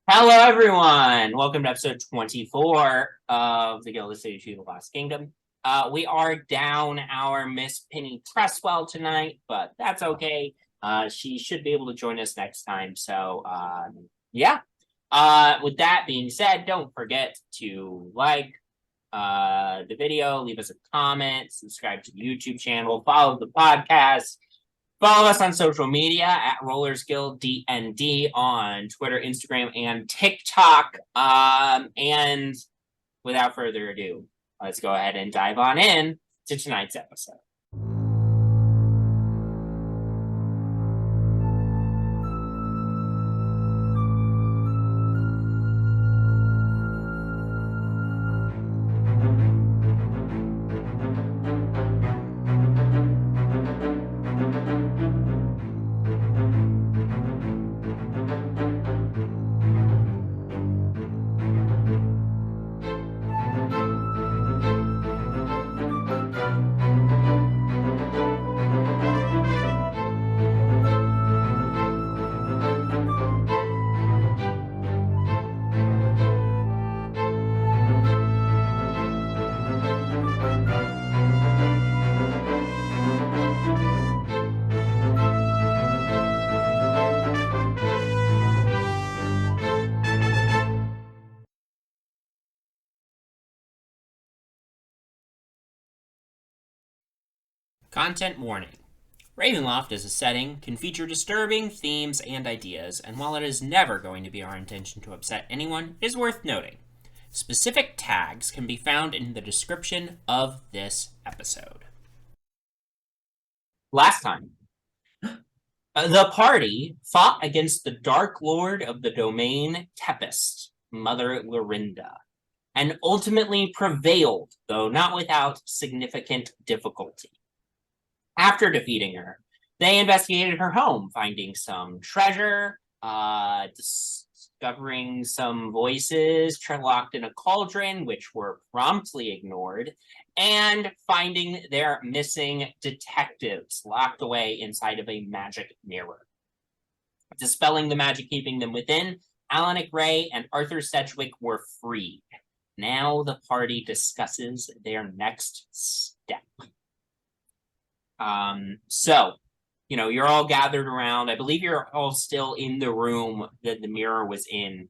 Hello, everyone. Welcome to episode 24 of the Gilded City to the Last Kingdom. We are down our Miss Penny Presswell tonight, but that's okay. She should be able to join us next time. So, yeah. With that being said, don't forget to like the video, leave us a comment, subscribe to the YouTube channel, follow the podcast. Follow us on social media at Rollers Guild DND on Twitter, Instagram, and TikTok. And without further ado, let's go ahead and dive on in to tonight's episode. Content warning. Ravenloft as a setting can feature disturbing themes and ideas, and while it is never going to be our intention to upset anyone, it is worth noting. Specific tags can be found in the description of this episode. Last time, the party fought against the Dark Lord of the domain Tempest, Mother Lorinda, and ultimately prevailed, though not without significant difficulty. After defeating her, they investigated her home, finding some treasure, discovering some voices locked in a cauldron, which were promptly ignored, and finding their missing detectives locked away inside of a magic mirror. Dispelling the magic keeping them within, Alanic Ray and Arthur Sedgwick were freed. Now the party discusses their next step. So, you're all gathered around. I believe you're all still in the room that the mirror was in.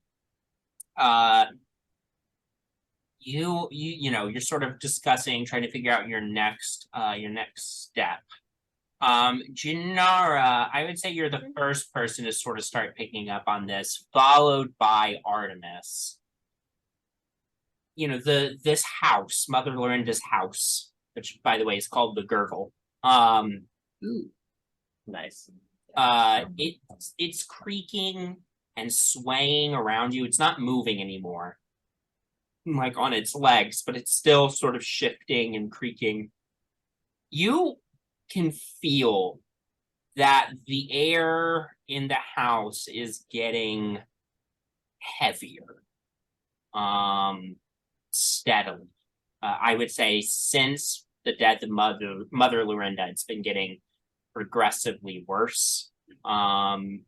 You're sort of discussing, trying to figure out your next step. Jinarra, I would say you're the first person to sort of start picking up on this, followed by Artemis. This house, Mother Lorinda's house, which, by the way, is called the Gurgle. Ooh, nice. It's creaking and swaying around you. It's not moving anymore, like on its legs, but it's still sort of shifting and creaking. You can feel that the air in the house is getting heavier, steadily. I would say since the death of Mother Lorinda, it's been getting progressively worse. I'd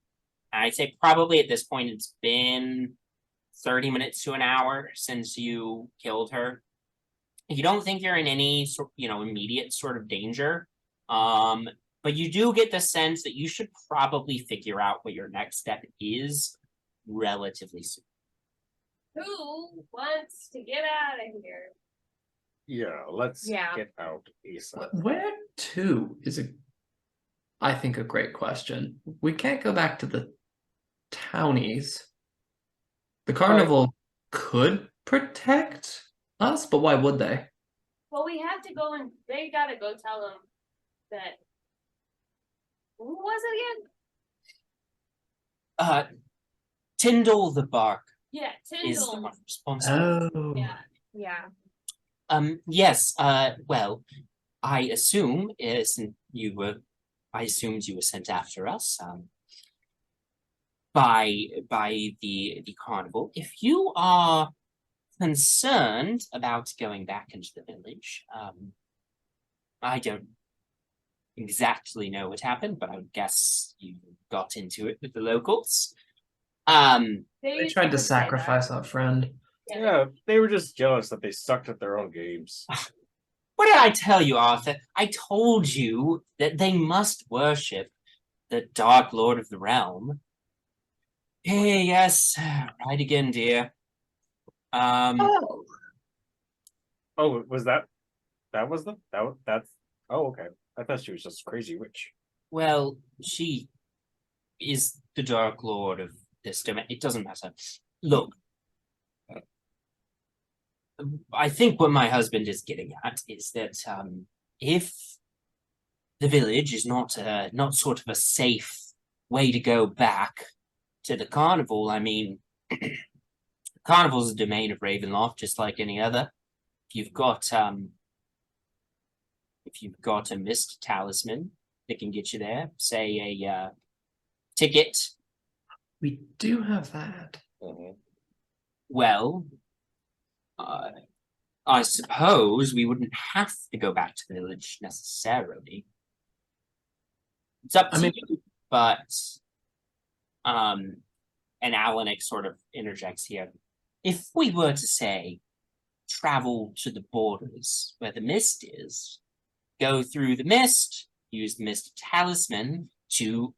say probably at this point it's been 30 minutes to an hour since you killed her. You don't think you're in any immediate sort of danger, but you do get the sense that you should probably figure out what your next step is relatively soon. Who wants to get out of here? Yeah, let's get out ASAP. Where to is I think, a great question. We can't go back to the townies. The carnival could protect us, but why would they? Well, we have to go and they gotta go tell them that. Who was it again? Tyndall the Bark. Yeah, Is the Tyndall. one responsible. Oh. Yeah. Yes, well, I assume I assumed you were sent after us, by the carnival. If you are concerned about going back into the village, I don't exactly know what happened, but I would guess you got into it with the locals. They tried to sacrifice our friend. Yeah, they were just jealous that they sucked at their own games. What did I tell you, Arthur? I told you that they must worship the Dark Lord of the Realm. Hey, yes, right again, dear. Oh, was that was that's oh, okay. I thought she was just a crazy witch. Well, she is the Dark Lord of this domain. It doesn't matter. Look, I think what my husband is getting at is that if the village is not not sort of a safe way to go back to the carnival, I mean, the carnival's a domain of Ravenloft, just like any other. If you've got a mist talisman that can get you there, say a ticket. We do have that. Well, I suppose we wouldn't have to go back to the village necessarily. It's up to you, but and Alanic sort of interjects here. If we were to say travel to the borders where the mist is, go through the mist, use the mist talisman to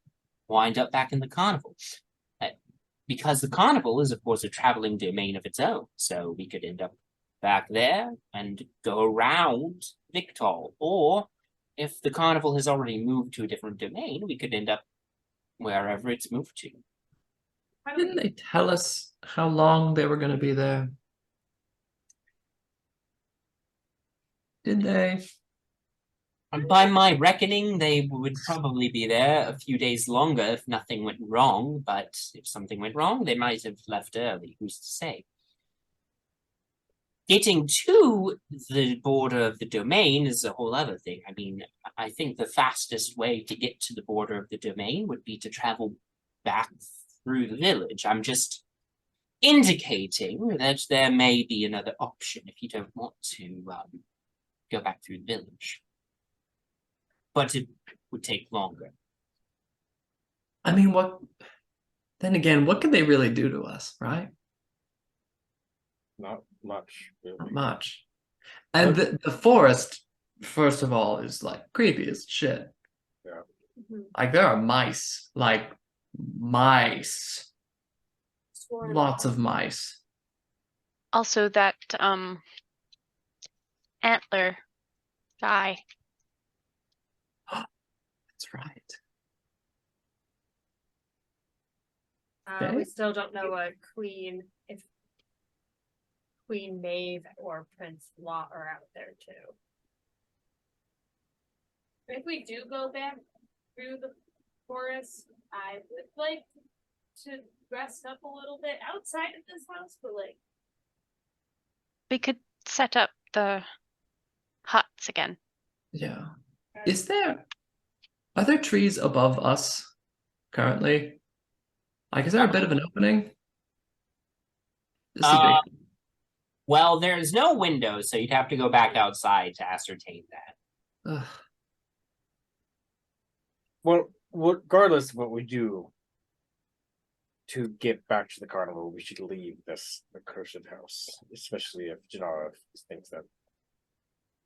wind up back in the carnival. Because the carnival is, of course, a traveling domain of its own, so we could end up back there and go around Victol. Or if the carnival has already moved to a different domain, we could end up wherever it's moved to. Didn't they tell us how long they were going to be there? Did they? By my reckoning, they would probably be there a few days longer if nothing went wrong, but if something went wrong, they might have left early. Who's to say? Getting to the border of the domain is a whole other thing. I mean, I think the fastest way to get to the border of the domain would be to travel back through the village. I'm just indicating that there may be another option if you don't want to go back through the village. But it would take longer. I mean, then again, what could they really do to us, right? Not much, really. Not much. And the forest, first of all, is like creepy as shit. Yeah. Like there are mice. Like mice. Lots of mice. Also that antler guy. That's right. We still don't know if Queen Maeve or Prince Lot are out there too. If we do go back through the forest, I would like to rest up a little bit outside of this house, but like We could set up the huts again. Yeah. Are there trees above us currently? Like, is there a bit of an opening? This is a big. Well, there's no window, so you'd have to go back outside to ascertain that. Ugh. Well, regardless of what we do to get back to the carnival, we should leave this accursed house, especially if Jinarra thinks that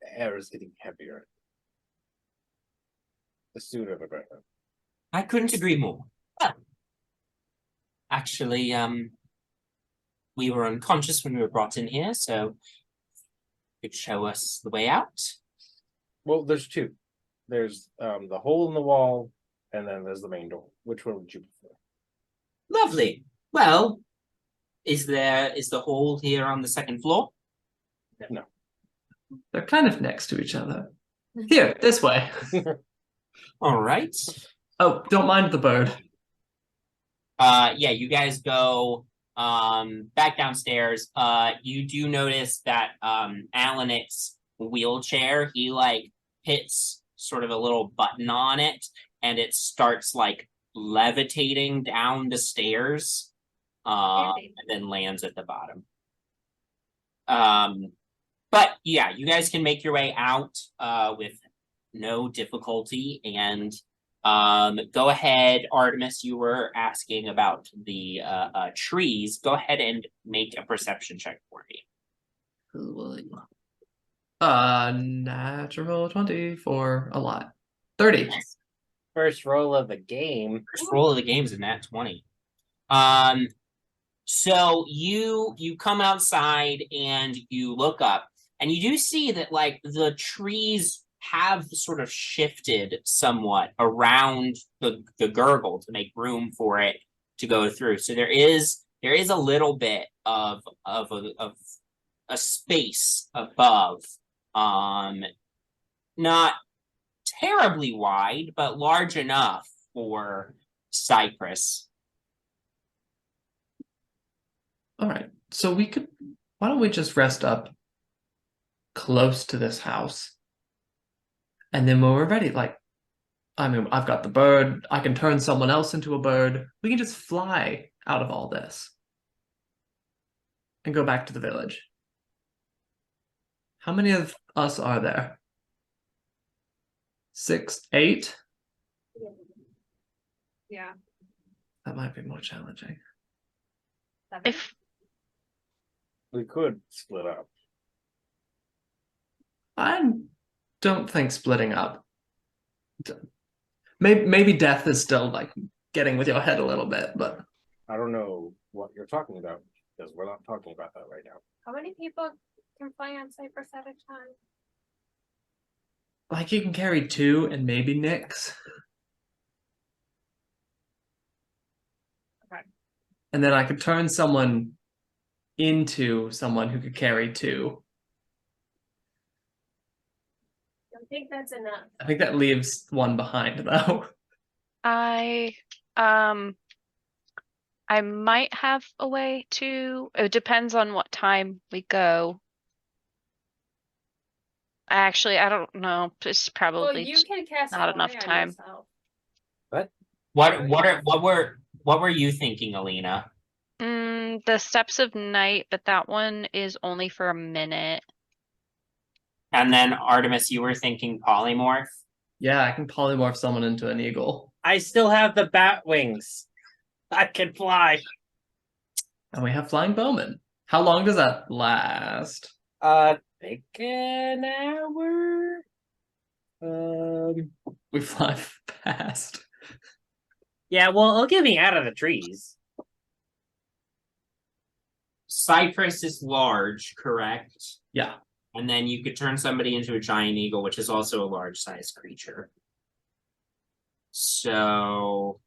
the air is getting heavier. The sooner the better. I couldn't agree more. Well, actually, we were unconscious when we were brought in here, so you could show us the way out. Well, there's two. There's the hole in the wall, and then there's the main door. Which one would you prefer? Lovely. Well, is the hole here on the second floor? No. They're kind of next to each other. Here, this way. All right. Oh, don't mind the bird. Yeah, you guys go back downstairs. You do notice that Alanic's wheelchair, he like hits sort of a little button on it, and it starts like levitating down the stairs, and then lands at the bottom. But yeah, you guys can make your way out with no difficulty, and Go ahead, Artemis, you were asking about the trees. Go ahead and make a perception check for me. Natural 20 for a lot. 30. First roll of the game. First roll of the game is a nat 20. So you come outside and you look up and you do see that like the trees have sort of shifted somewhat around the gurgle to make room for it to go through. So there is a little bit of a space above, not terribly wide, but large enough for cypress. All right. So why don't we just rest up close to this house? And then when we're ready, like, I mean, I've got the bird. I can turn someone else into a bird. We can just fly out of all this and go back to the village. How many of us are there? 6, 8? Yeah. That might be more challenging. If We could split up. I don't think splitting up. Maybe death is still like getting with your head a little bit, but I don't know what you're talking about because we're not talking about that right now. How many people can fly on Cypress at a time? like you can carry 2 and maybe Nyx. Okay. And then I could turn someone into someone who could carry 2. I think that's enough. I think that leaves one behind though. I might have a way to. It depends on what time we go. Actually, I don't know. It's Well, probably you can cast not it enough away on time. yourself. What were you thinking, Elina? The Steps of Night, but that one is only for a minute. And then Artemis, you were thinking polymorph. Yeah, I can polymorph someone into an eagle. I still have the bat wings. I can fly. And we have flying Bowmin. How long does that last? Think an hour. We fly fast. Yeah, well, it'll get me out of the trees. Cypress is large, correct? Yeah. And then you could turn somebody into a giant eagle, which is also a large sized creature. So,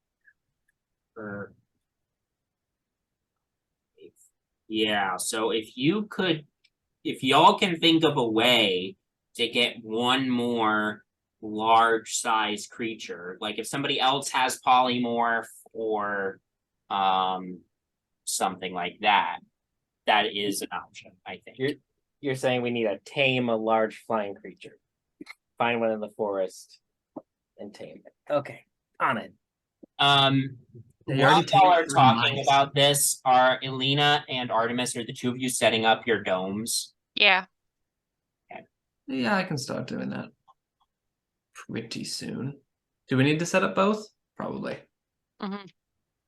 yeah. So if y'all can think of a way to get one more large size creature, like if somebody else has polymorph or something like that, that is an option, I think. You're saying we need to tame a large flying creature. Find one in the forest and tame it. Okay, on it. They While already y'all are tamed talking mice. about this, are Elina and Artemis, are the two of you setting up your domes? Yeah. Yeah, I can start doing that pretty soon. Do we need to set up both? Probably. Mhm.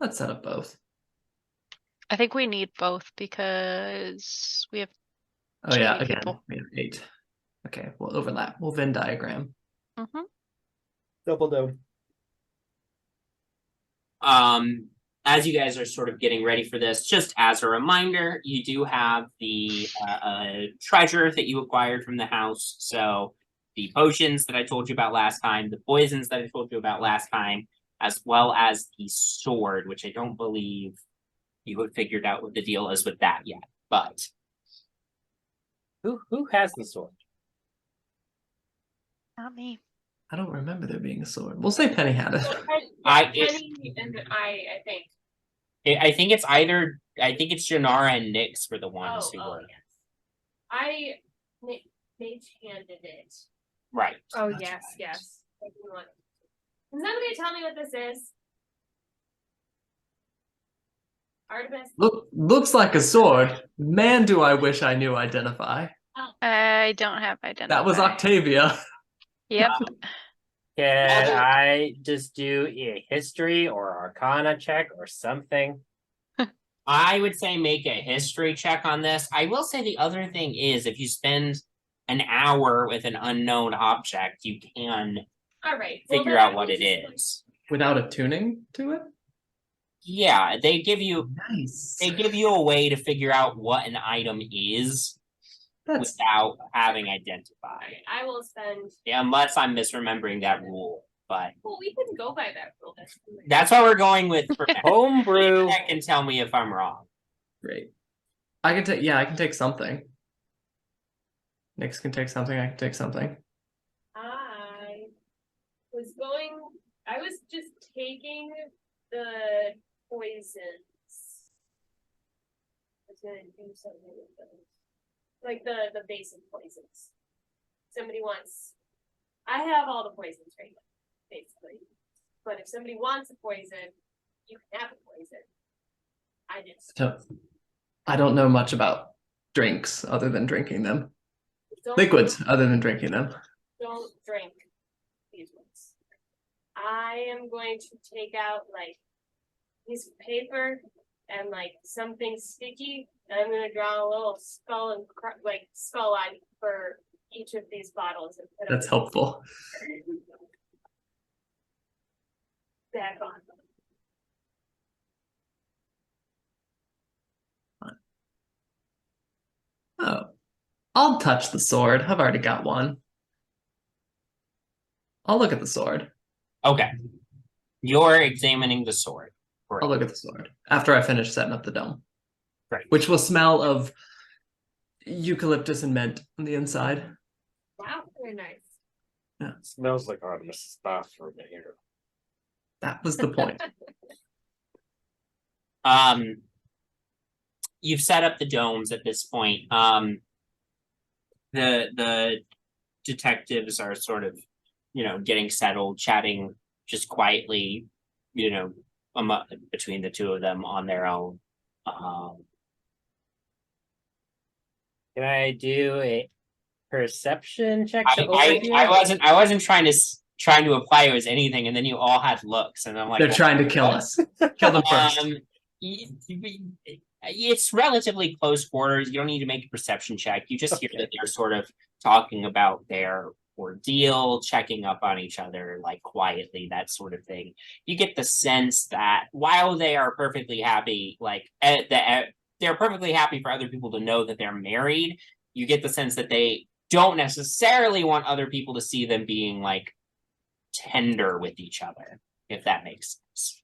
Let's set up both. I think we need both because we have. Oh Too yeah, many again, people. we have 8. Okay, we'll overlap. We'll Venn diagram. Mhm. Double dome. As you guys are sort of getting ready for this, just as a reminder, you do have the treasure that you acquired from the house. So the potions that I told you about last time, the poisons that I told you about last time, as well as the sword, which I don't believe you have figured out what the deal is with that yet. But Who has the sword? Not me. I don't remember there being a sword. We'll say Penny had it. Penny and I think. I think it's Jinarra and Nyx were the ones who were. Yes. Mage handed it. Right. Oh That's yes, right. yes. Can somebody tell me what this is? Artemis. Looks like a sword. Man, do I wish I knew identify. I don't have identify. That was Octavia. Yep. Can I just do a history or arcana check or something? I would say make a history check on this. I will say the other thing is if you spend an hour with an unknown object, you can Alright. figure out what it is. Without attuning to it? Yeah, they give you Nice. a way to figure out what an item is That's without having identified. Alright, I will spend. Yeah, unless I'm misremembering that rule. But Well, we can go by that rule. that's what we're going with for now. Homebrew. That can tell me if I'm wrong. great. I can take, yeah, I can take something. Nyx can take something, I can take something. I was just taking the poisons. I was gonna do something with those. Like the basic poisons. Somebody wants. I have all the poisons right now, basically. But if somebody wants a poison, you can have a poison. I just So, I don't know much about drinks other than drinking them. don't Liquids other than drinking them. don't drink these ones. I am going to take out like a piece of paper and like something sticky. And I'm gonna draw a little skull and like skull eye for each of these bottles and put That's them helpful. back on. Oh, I'll touch the sword. I've already got one. I'll look at the sword. Okay. You're examining the sword. I'll look at the sword after I finish setting up the dome. Right. Which will smell of eucalyptus and mint on the inside. Wow, very nice. Smells like Artemis' bathroom in here. That was the point. You've set up the domes at this point. The detectives are sort of, getting settled, chatting just quietly, between the two of them on their own. Can I do a perception check to I overview? wasn't trying to apply it as anything, and then you all had looks, and I'm like, They're trying to kill us. Kill them first. It's relatively close quarters. You don't need to make a perception check. You just hear that they're sort of talking about their ordeal, checking up on each other, like quietly, that sort of thing. You get the sense that while they are perfectly happy, they're perfectly happy for other people to know that they're married, you get the sense that they don't necessarily want other people to see them being like tender with each other, if that makes sense.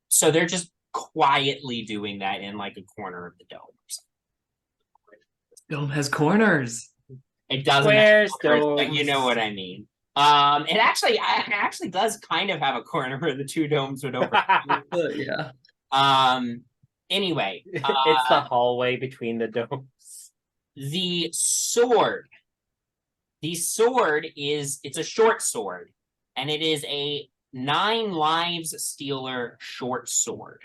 So they're just quietly doing that in like a corner of the dome. Dome has corners. It doesn't Where's have corners, but you domes? know what I mean. It actually does kind of have a corner where the two domes would over. Yeah. Anyway, It's the hallway between the domes. the sword. The sword it's a short sword, and it is a 9 lives stealer short sword.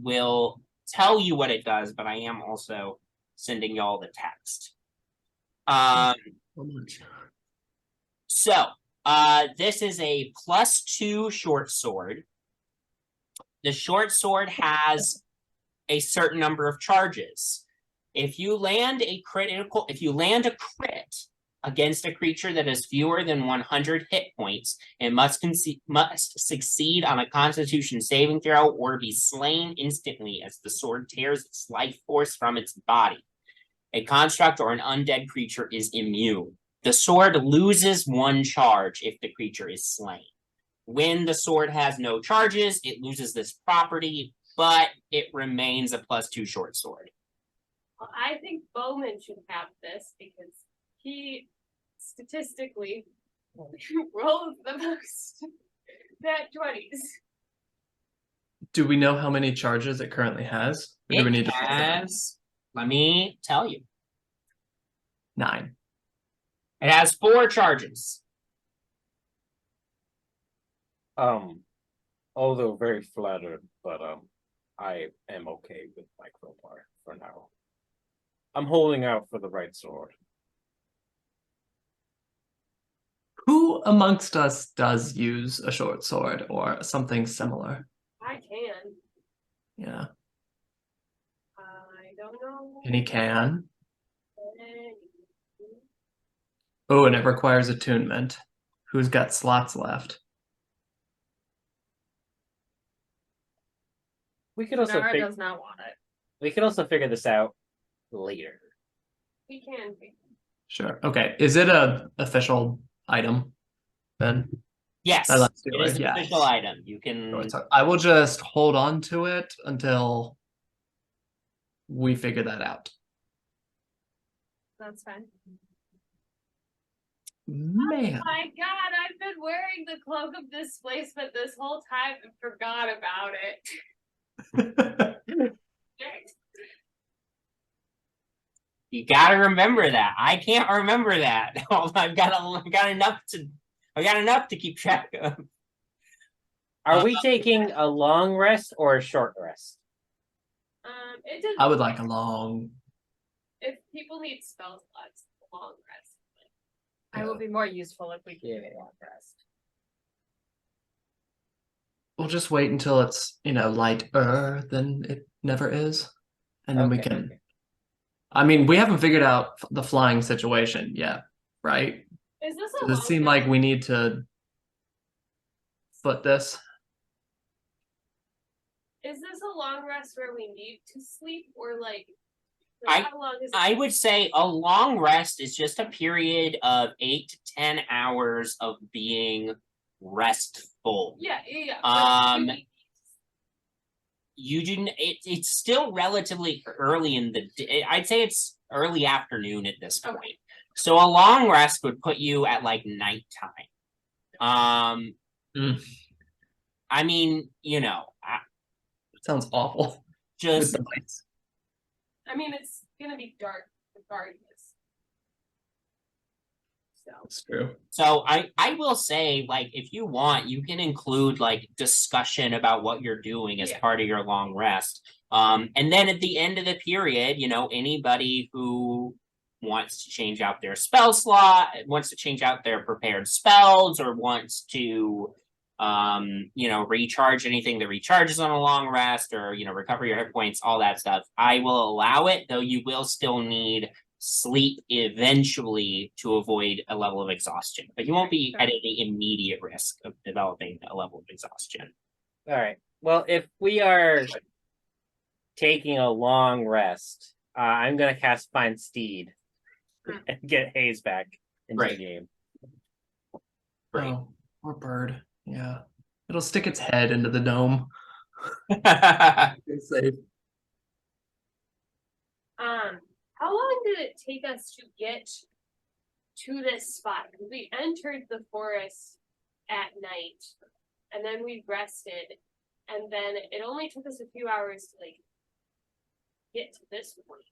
Will tell you what it does, but I am also sending y'all the text. So this is a +2 short sword. The short sword has a certain number of charges. If you land a crit against a creature that has fewer than 100 hit points, it must succeed on a Constitution saving throw or be slain instantly as the sword tears its life force from its body. A construct or an undead creature is immune. The sword loses 1 charge if the creature is slain. When the sword has no charges, it loses this property, but it remains a +2 short sword. Well, I think Bowmin should have this because he statistically rolls the most nat 20s. Do we know how many charges it currently has? Or do we need to Let me tell you. 9. It has 4 charges. Although very flattered, but I am okay with my crowbar for now. I'm holding out for the right sword. Who amongst us does use a short sword or something similar? I can. Yeah. I don't know. And he can. Any- Oh, and it requires attunement. Who's got slots left? We could also Jinarra does not want it. we could also figure this out later. We can be. Sure. Okay. Is it a official item then? Yes, Let's do it is it, an yes. official item. You can. So I will just hold on to it until we figure that out. That's fine. Man. Oh my god, I've been wearing the cloak of displacement this whole time and forgot about it. You gotta remember that. I can't remember that. I've got enough to keep track of. Are we taking a long rest or a short rest? It does. I would like a long. If people need spell slots, a long rest. I will be more useful if we can do Yeah. a long rest. We'll just wait until it's, lighter than it never is. And then we Okay, can. okay. I mean, we haven't figured out the flying situation yet, right? Is this a Does it seem like we need to foot this? Is this a long rest where we need to sleep or like I- how long is it? I would say a long rest is just a period of 8 to 10 hours of being restful. Yeah. But Um, do we- You do. It's still relatively early in the day. I'd say it's early afternoon at this point. Okay. So a long rest would put you at like nighttime. I mean, It sounds awful. just With the lights. I mean, it's gonna be dark regardless. So It's true. so I will say, like, if you want, you can include like discussion about what you're doing as Yeah. part of your long rest. And then at the end of the period, anybody who wants to change out their spell slot, wants to change out their prepared spells, or wants to recharge anything that recharges on a long rest, or recover your hit points, all that stuff, I will allow it, though you will still need sleep eventually to avoid a level of exhaustion, but you won't be at any immediate risk of developing a level of exhaustion. All right. Well, if we are taking a long rest, I'm gonna cast Find Steed and get Hayes back into the Right. game. Right. Oh, or bird. Yeah. It'll stick its head into the dome. It's safe. how long did it take us to get to this spot? Because we entered the forest at night, and then we rested, and then it only took us a few hours to like get to this point.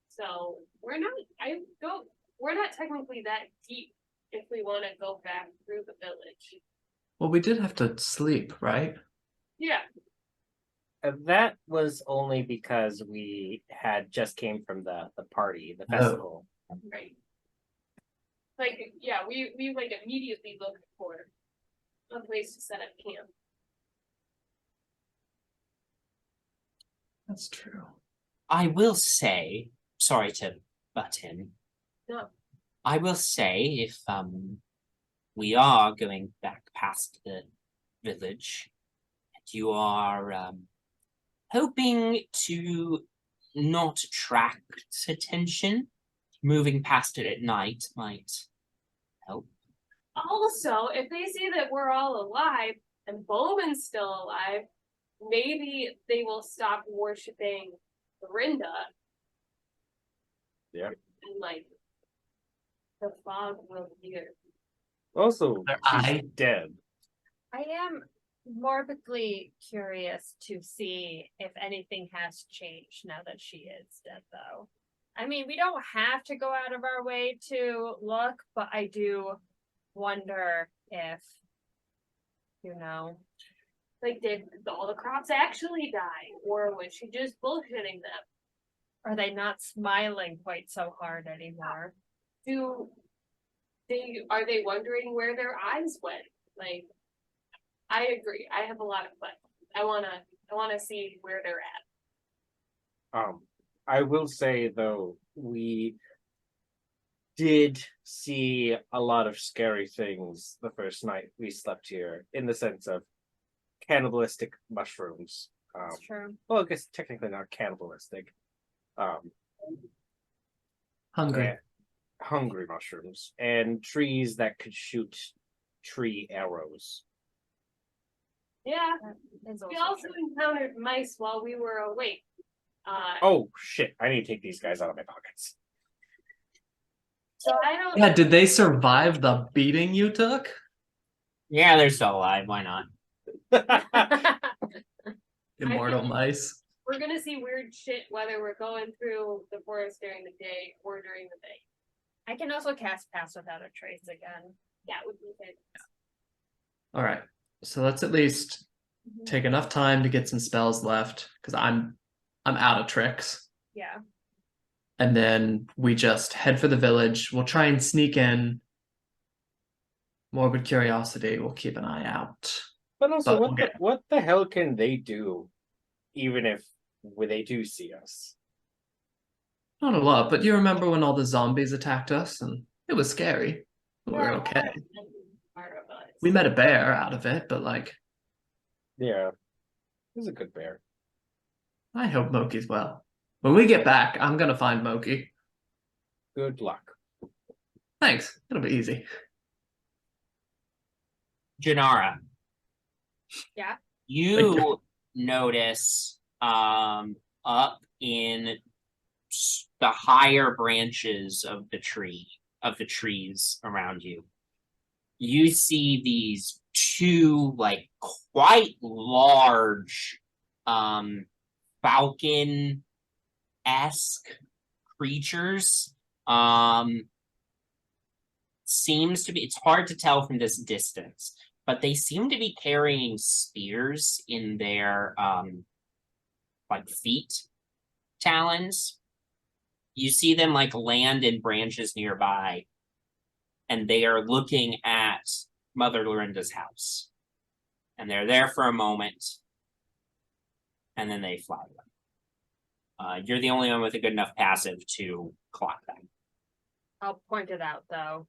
So we're not technically that deep if we want to go back through the village. Well, we did have to sleep, right? Yeah. That was only because we had just came from the party, the Oh. festival. Right. Like, yeah, we like immediately looked for a place to set up camp. That's true. I will say, sorry to butt in. No. I will say, if we are going back past the village, and you are hoping to not attract attention, moving past it at night might help. Also, if they see that we're all alive and Bowmin's still alive, maybe they will stop worshiping Lorinda. Yeah. And like the fog will clear. Also, Their she's eye. dead. I am morbidly curious to see if anything has changed now that she is dead, though. I mean, we don't have to go out of our way to look, but I do wonder if, Like, did all the crops actually die? Or was she just bullshitting them? are they not smiling quite so hard anymore? Did are they wondering where their eyes went? Like, I agree. I have a lot of questions. I wanna see where they're at. I will say though, we did see a lot of scary things the first night we slept here, in the sense of cannibalistic mushrooms. That's true. Well, I guess technically not cannibalistic. Hungry. and hungry mushrooms and trees that could shoot tree arrows. Yeah, That is we also also true. encountered mice while we were awake. Oh shit! I need to take these guys out of my pockets. So I don't. Yeah, did they survive the beating you took? Yeah, they're still alive. Why not? Immortal think- mice. We're gonna see weird shit whether we're going through the forest during the day or during the night. I can also cast Pass Without a Trace again. That would be good. All right. So let's at least take enough time to get some spells left, because I'm out of tricks. Yeah. And then we just head for the village. We'll try and sneak in. Morbid curiosity. We'll keep an eye out. But also, But we'll what the hell can they do, even if they do see us? Not a lot, but you remember when all the zombies attacked us, and it was scary. But we were okay. We met a bear out of it, but like, Yeah, he's a good bear. I hope Moki's well. When we get back, I'm gonna find Moki. Good luck. Thanks. It'll be easy. Jinarra. Yeah. You notice up in the higher branches of the trees around you, you see these two like quite large falcon-esque creatures. Seems to be, it's hard to tell from this distance, but they seem to be carrying spears in their like feet talons. You see them like land in branches nearby, and they are looking at Mother Lorinda's house. And they're there for a moment, and then they fly away. You're the only one with a good enough passive to clock them. I'll point it out though.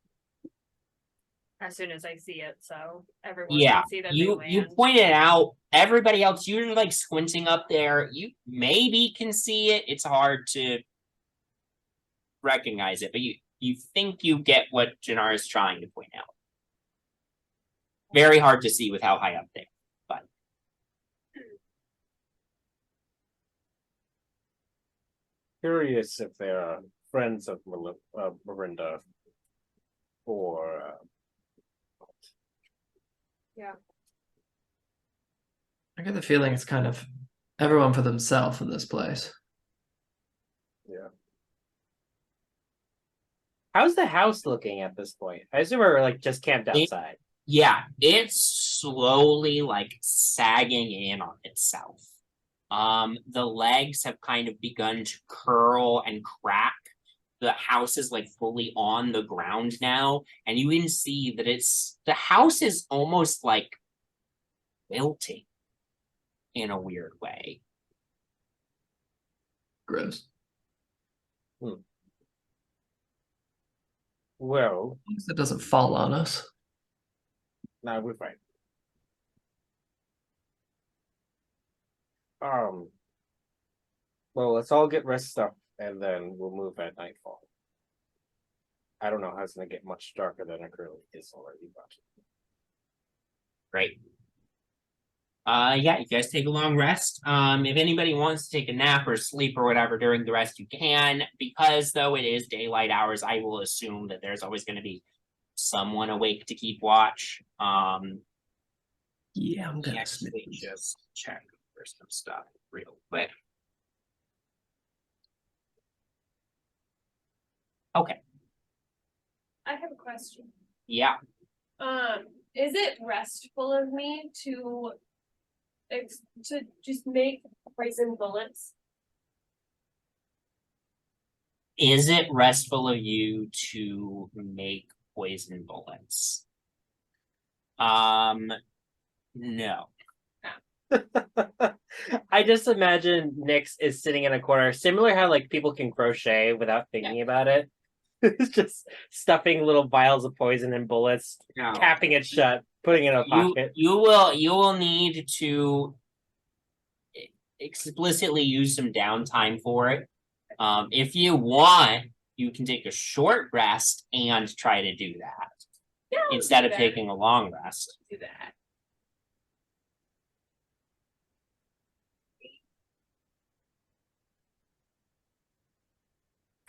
As soon as I see it, so everyone Yeah, can see that you they land. pointed out. Everybody else, you're like squinting up there. You maybe can see it. It's hard to recognize it, but you think you get what Jinarra is trying to point out. Very hard to see with how high up there, but Curious if they're friends of Lorinda or. I get the feeling it's kind of everyone for themselves in this place. Yeah. How's the house looking at this point? I assume we're like just camped outside. yeah, it's slowly like sagging in on itself. The legs have kind of begun to curl and crack. The house is like fully on the ground now, and you can see that the house is almost like wilting in a weird way. Gross. Well, As long as it doesn't fall on us. no, we're fine. Well, let's all get rest up, and then we'll move at nightfall. I don't know how it's gonna get much darker than it currently is already, but Great. Yeah, you guys take a long rest. If anybody wants to take a nap or sleep or whatever during the rest, you can. Because though it is daylight hours, I will assume that there's always going to be someone awake to keep watch. Yeah, I'm gonna Actually, snooze. just check for some stuff real quick. Okay. I have a question. Yeah. Is it restful of me to just make poison bullets? Is it restful of you to make poison bullets. No. I just imagine Nyx is sitting in a corner, similar how like people can crochet without thinking about it. It's just stuffing little vials of poison and bullets, No. capping it shut, putting it in a pocket. You will need to explicitly use some downtime for it. If you want, you can take a short rest and try to do that Yeah, let's instead do of that. taking a long rest. Do that.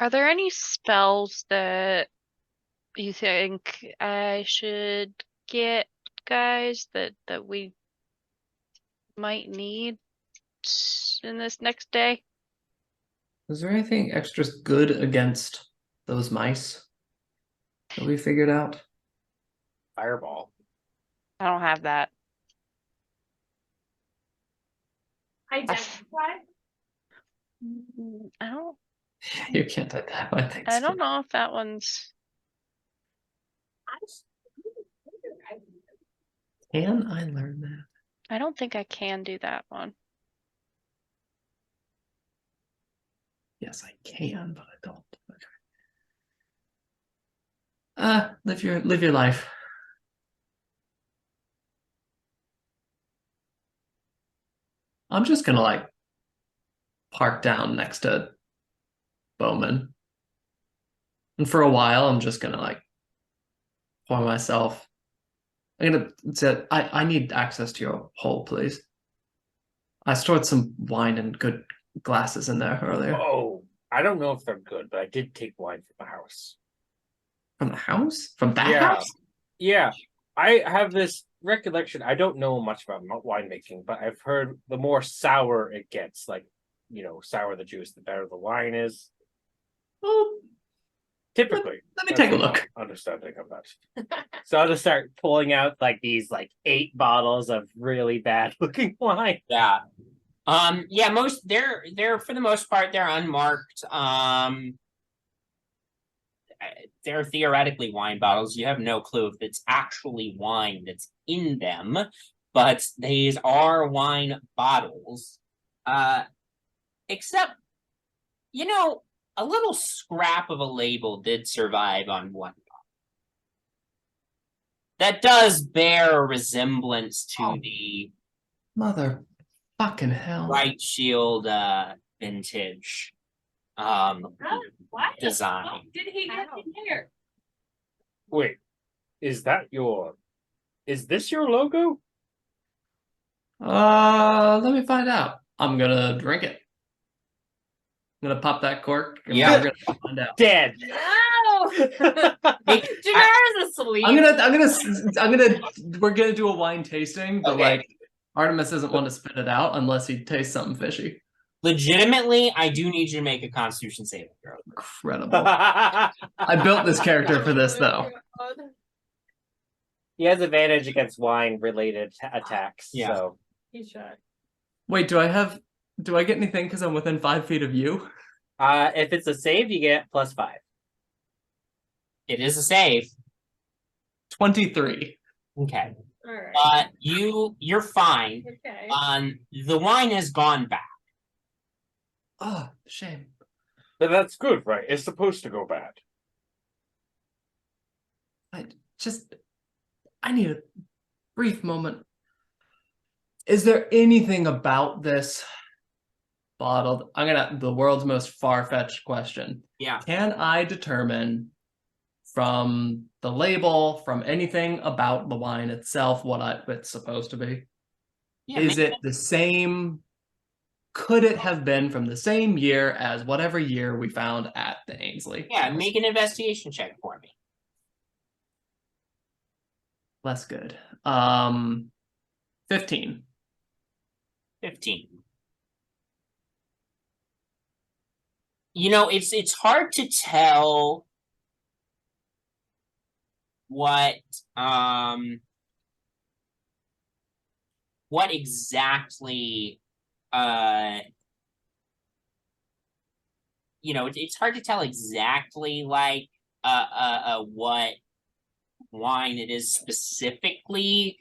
Are there any spells that you think I should get, guys, that we might need in this next day? Is there anything extra good against those mice that we figured out? Fireball. I don't have that. Identify. I don't. You can't identify things. I don't know if that one's. Can I learn that? I don't think I can do that one. Yes, I can, but I don't. Okay. Live your life. I'm just gonna like park down next to Bowmin. And for a while, I'm just gonna like pour myself. I'm gonna say, I need access to your hole, please. I stored some wine and good glasses in there earlier. Oh, I don't know if they're good, but I did take wine from the house. From the house? From that Yeah. house? Yeah, I have this recollection. I don't know much about winemaking, but I've heard the more sour it gets, like, sour the juice, the better the wine is. Well, Typically. let me That's take a my look. understanding of that. So I'll just start pulling out like these 8 bottles of really bad looking wine. Yeah. Yeah, they're for the most part they're unmarked. They're theoretically wine bottles. You have no clue if it's actually wine that's in them, but these are wine bottles. Except, a little scrap of a label did survive on one bottle. That does bear a resemblance to the Mother fucking hell. Brightshield vintage What design. did he get in here? Wait, is this your logo? Let me find out. I'm gonna drink it. I'm gonna pop that cork and Yeah. we're gonna find out. Dead. No! Hey, Jinarra's asleep. We're gonna do a wine tasting, but Okay. Artemis doesn't want to spit it out unless he tastes something fishy. Legitimately, I do need you to make a Constitution saving throw. Incredible. I built this character for this though. He has advantage against wine-related attacks. Yeah. So He's shy. Wait, do I get anything because I'm within 5 feet of you? if it's a save, you get +5. It is a save. 23. Okay. All right. You're fine. Okay. The wine has gone back. Oh, shame. But that's good, right? It's supposed to go bad. I need a brief moment. Is there anything about this bottle? The world's most far-fetched question. Yeah. Can I determine from the label, from anything about the wine itself, what it's supposed to be? Yeah, Is it the same? Could it have been from the same year as whatever year we found at the Ainsley? Yeah, make an investigation check for me. Less good. 15. 15. It's hard to tell what exactly it's hard to tell exactly what wine it is specifically.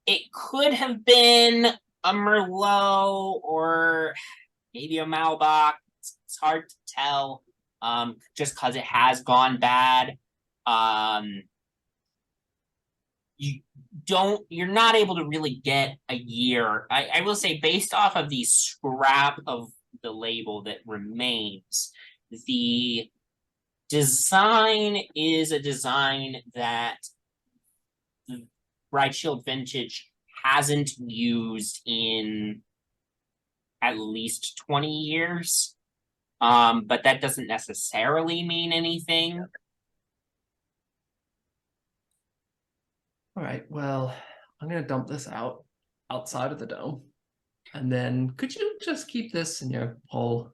It could have been a Merlot or maybe a Malbec. It's hard to tell, just because it has gone bad. You're not able to really get a year. I will say, based off of the scrap of the label that remains, the design is a design that the Brightshield Vintage hasn't used in at least 20 years. But that doesn't necessarily mean anything. All right, well, I'm gonna dump this outside of the dome. And then could you just keep this in your hole?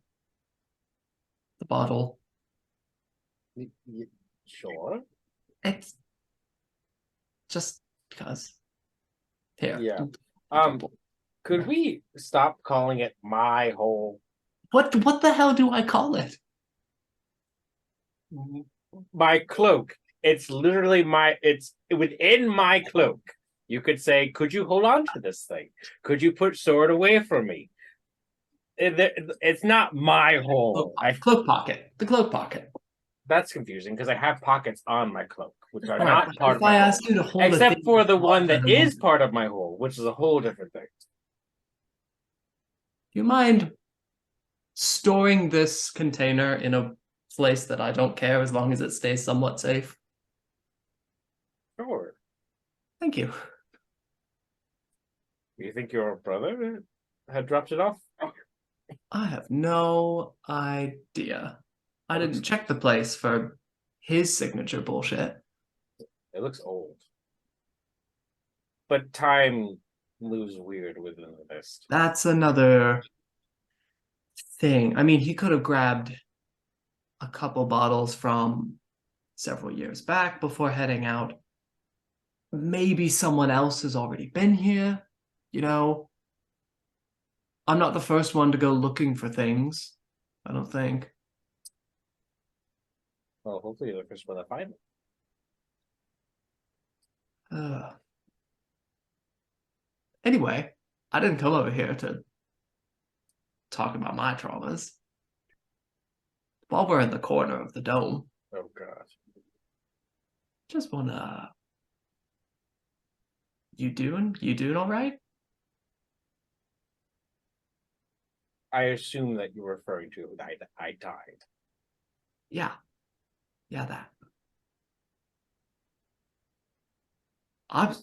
The bottle. Sure. It's just because. Here. Yeah. Could we stop calling it my hole? What the hell do I call it? My cloak. It's literally it's within my cloak. You could say, could you hold on to this thing? Could you put sword away from me? It's not my hole. Cloak pocket. The cloak pocket. That's confusing because I have pockets on my cloak, which are All not right, part of if my I hole. ask you to hold Except for the one that then is part of my hole, which is a whole different thing. do you mind storing this container in a place that I don't care as long as it stays somewhat safe? Sure. Thank you. You think your brother had dropped it off? I have no idea. I didn't check the place for his signature bullshit. It looks old. But time moves weird within the mist. That's another thing. I mean, he could have grabbed a couple bottles from several years back before heading out. Maybe someone else has already been here, you know? I'm not the first one to go looking for things, I don't think. Well, hopefully you're the first one to find it. Anyway, I didn't come over here to talk about my traumas. While we're in the corner of the dome, Oh god. just wanna... You doing all right? I assume that you're referring to I died. Yeah, that. I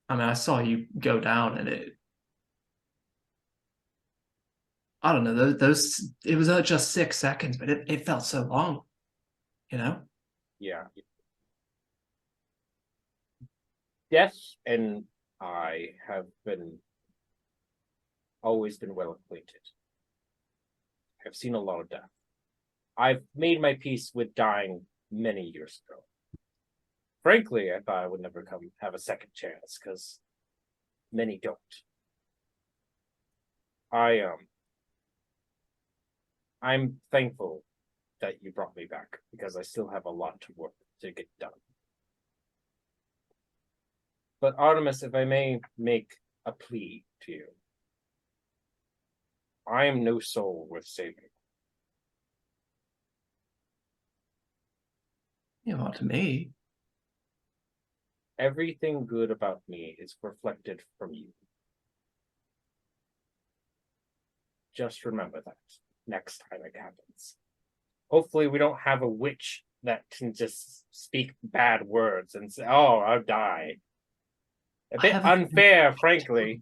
mean, I saw you go down, and I don't know. Those it was just 6 seconds, but it felt so long, you know. Yeah. Yes, and I have always been well acquainted. I've seen a lot of death. I've made my peace with dying many years ago. Frankly, I thought I would never have a second chance, because many don't. I'm thankful that you brought me back, because I still have a lot to work to get done. But Artemis, if I may make a plea to you, I am no soul worth saving. You know, to me. Everything good about me is reflected from you. Just remember that next time it happens. Hopefully we don't have a witch that can just speak bad words and say, oh, I'll die. A bit unfair, frankly.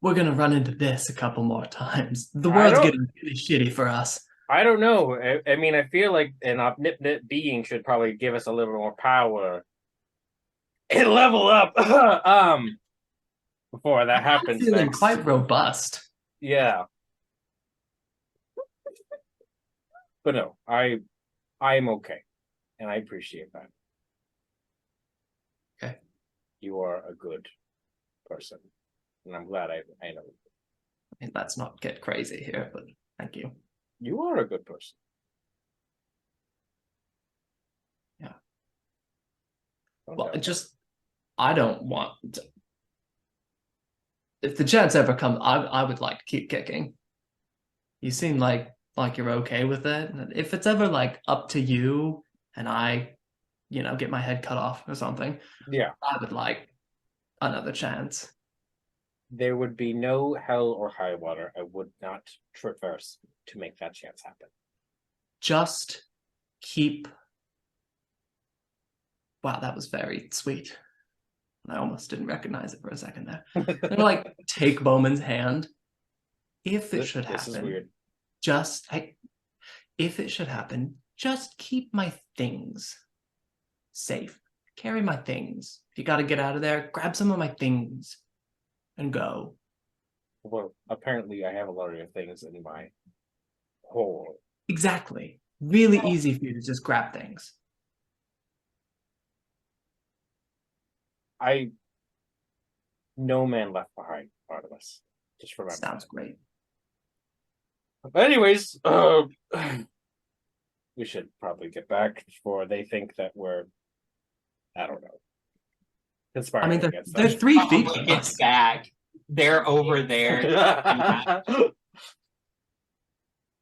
We're gonna run into this a couple more times. The world's getting really shitty for us. I don't know. I mean, I feel like an omnipotent being should probably give us a little more power and level up before that happens. Feeling next. quite robust. Yeah. But no, I'm okay, and I appreciate that. Okay. You are a good person, and I'm glad I know. I mean, let's not get crazy here, but thank you. You are a good person. Yeah. Well, I don't want to. If the chance ever comes, I would like to keep kicking. You seem like you're okay with it. If it's ever like up to you and I, get my head cut off or something, Yeah. I would like another chance. There would be no hell or high water I would not traverse to make that chance happen. Just keep. Wow, that was very sweet. I almost didn't recognize it for a second there. I'm gonna like take Bowman's hand. If it should happen, this is weird. If it should happen, just keep my things safe. Carry my things. If you gotta get out of there, grab some of my things and go. Well, apparently I have a lot of your things in my hole. Exactly. Really easy for you to just grab things. No man left behind, Artemis. Just remember. Sounds great. But anyways, we should probably get back before they think that we're, I don't know, conspiring I mean, against they're them. 3 feet Probably from gets us. back. They're over there.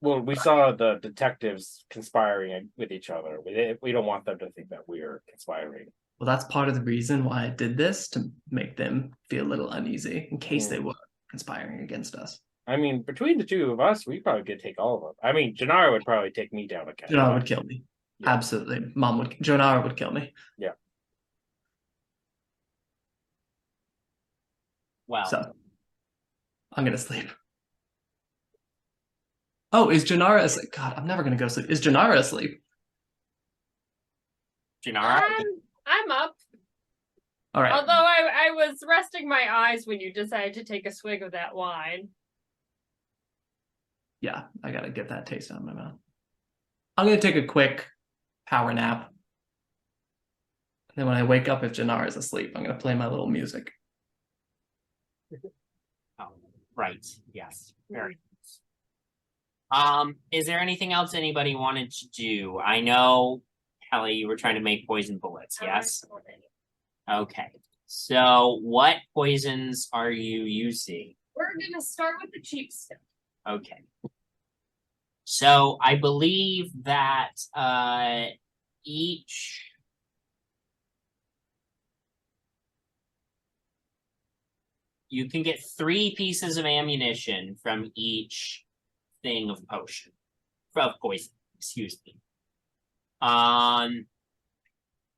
Well, we saw the detectives conspiring with each other. We don't want them to think that we're conspiring. Well, that's part of the reason why I did this, to make them feel a little uneasy in case they were conspiring against us. I mean, between the two of us, we probably could take all of them. I mean, Jinarra would probably take me down again. Jinarra would kill me. Yeah. Absolutely. Jinarra would kill me. Yeah. Well, So, I'm gonna sleep. Oh, is Jinarra asleep? God, I'm never gonna go sleep. Is Jinarra asleep? Jinarra, I'm up. All right. Although I was resting my eyes when you decided to take a swig of that wine. Yeah, I gotta get that taste out of my mouth. I'm gonna take a quick power nap. And then when I wake up, if Jinarra is asleep, I'm gonna play my little music. oh, right. Yes. Very. Is there anything else anybody wanted to do? I know, Kelly, you were trying to make poison bullets, yes? Okay. So what poisons are you using? We're gonna start with the cheap stuff. Okay. So I believe that each you can get 3 pieces of ammunition from each thing of potion. Of poison, excuse me.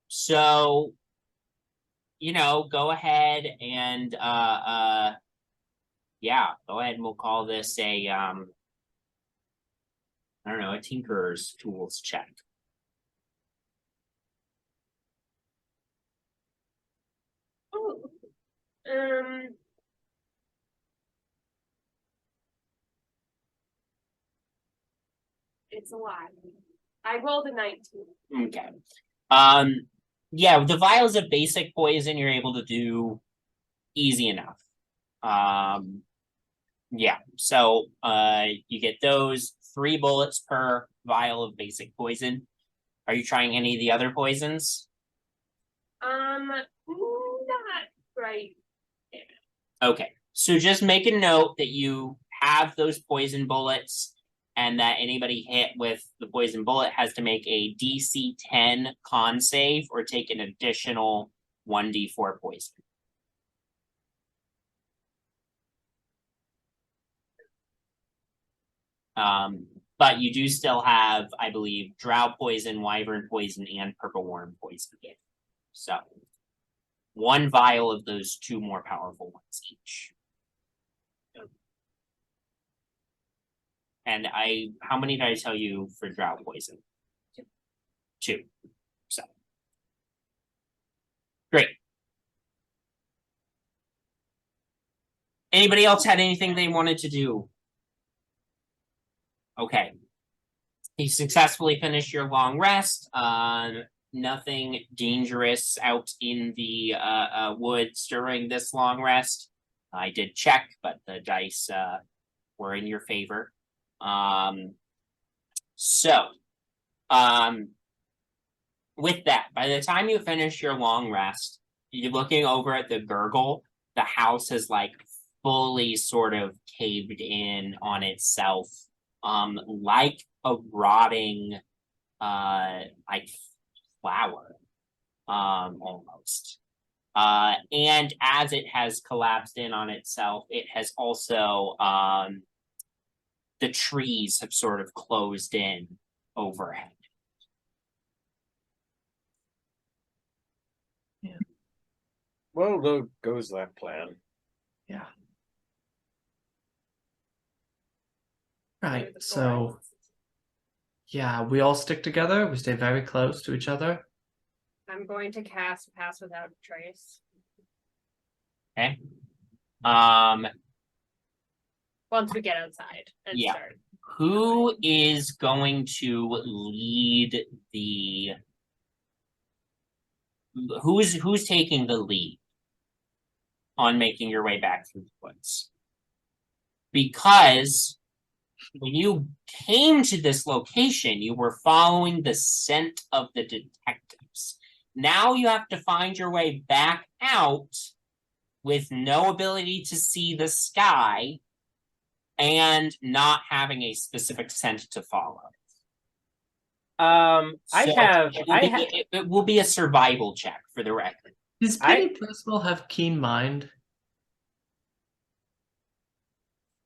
So go ahead and yeah, go ahead and we'll call this a I don't know, a tinkerer's tools check. Oh, it's a lot. I rolled a 19. Okay. Yeah, the vials of basic poison you're able to do easy enough. Yeah, so you get those 3 bullets per vial of basic poison. Are you trying any of the other poisons? Not right. Okay, so just make a note that you have those poison bullets and that anybody hit with the poison bullet has to make a DC 10 con save or take an additional 1d4 poison. But you do still have, I believe, drow poison, wyvern poison, and purple worm poison. So 1 vial of those 2 more powerful ones each. And how many did I tell you for drow poison? 2. So great. Anybody else had anything they wanted to do? Okay. You successfully finished your long rest. Nothing dangerous out in the woods during this long rest. I did check, but the dice were in your favor. with that, by the time you finish your long rest, you're looking over at the gurgle. The house has like fully sort of caved in on itself, like a rotting, like flower, almost. And as it has collapsed in on itself, it has also, the trees have sort of closed in overhead. Well, there goes that plan. Yeah. Right. So, yeah, we all stick together. We stay very close to each other. I'm going to cast Pass Without Trace. Okay. Once we get outside and Yeah. start. Who is going to lead the? Who's taking the lead on making your way back through the woods? Because when you came to this location, you were following the scent of the detectives. Now you have to find your way back out with no ability to see the sky and not having a specific scent to follow. It will be a survival check for the record. Does Penny Presswell have keen mind?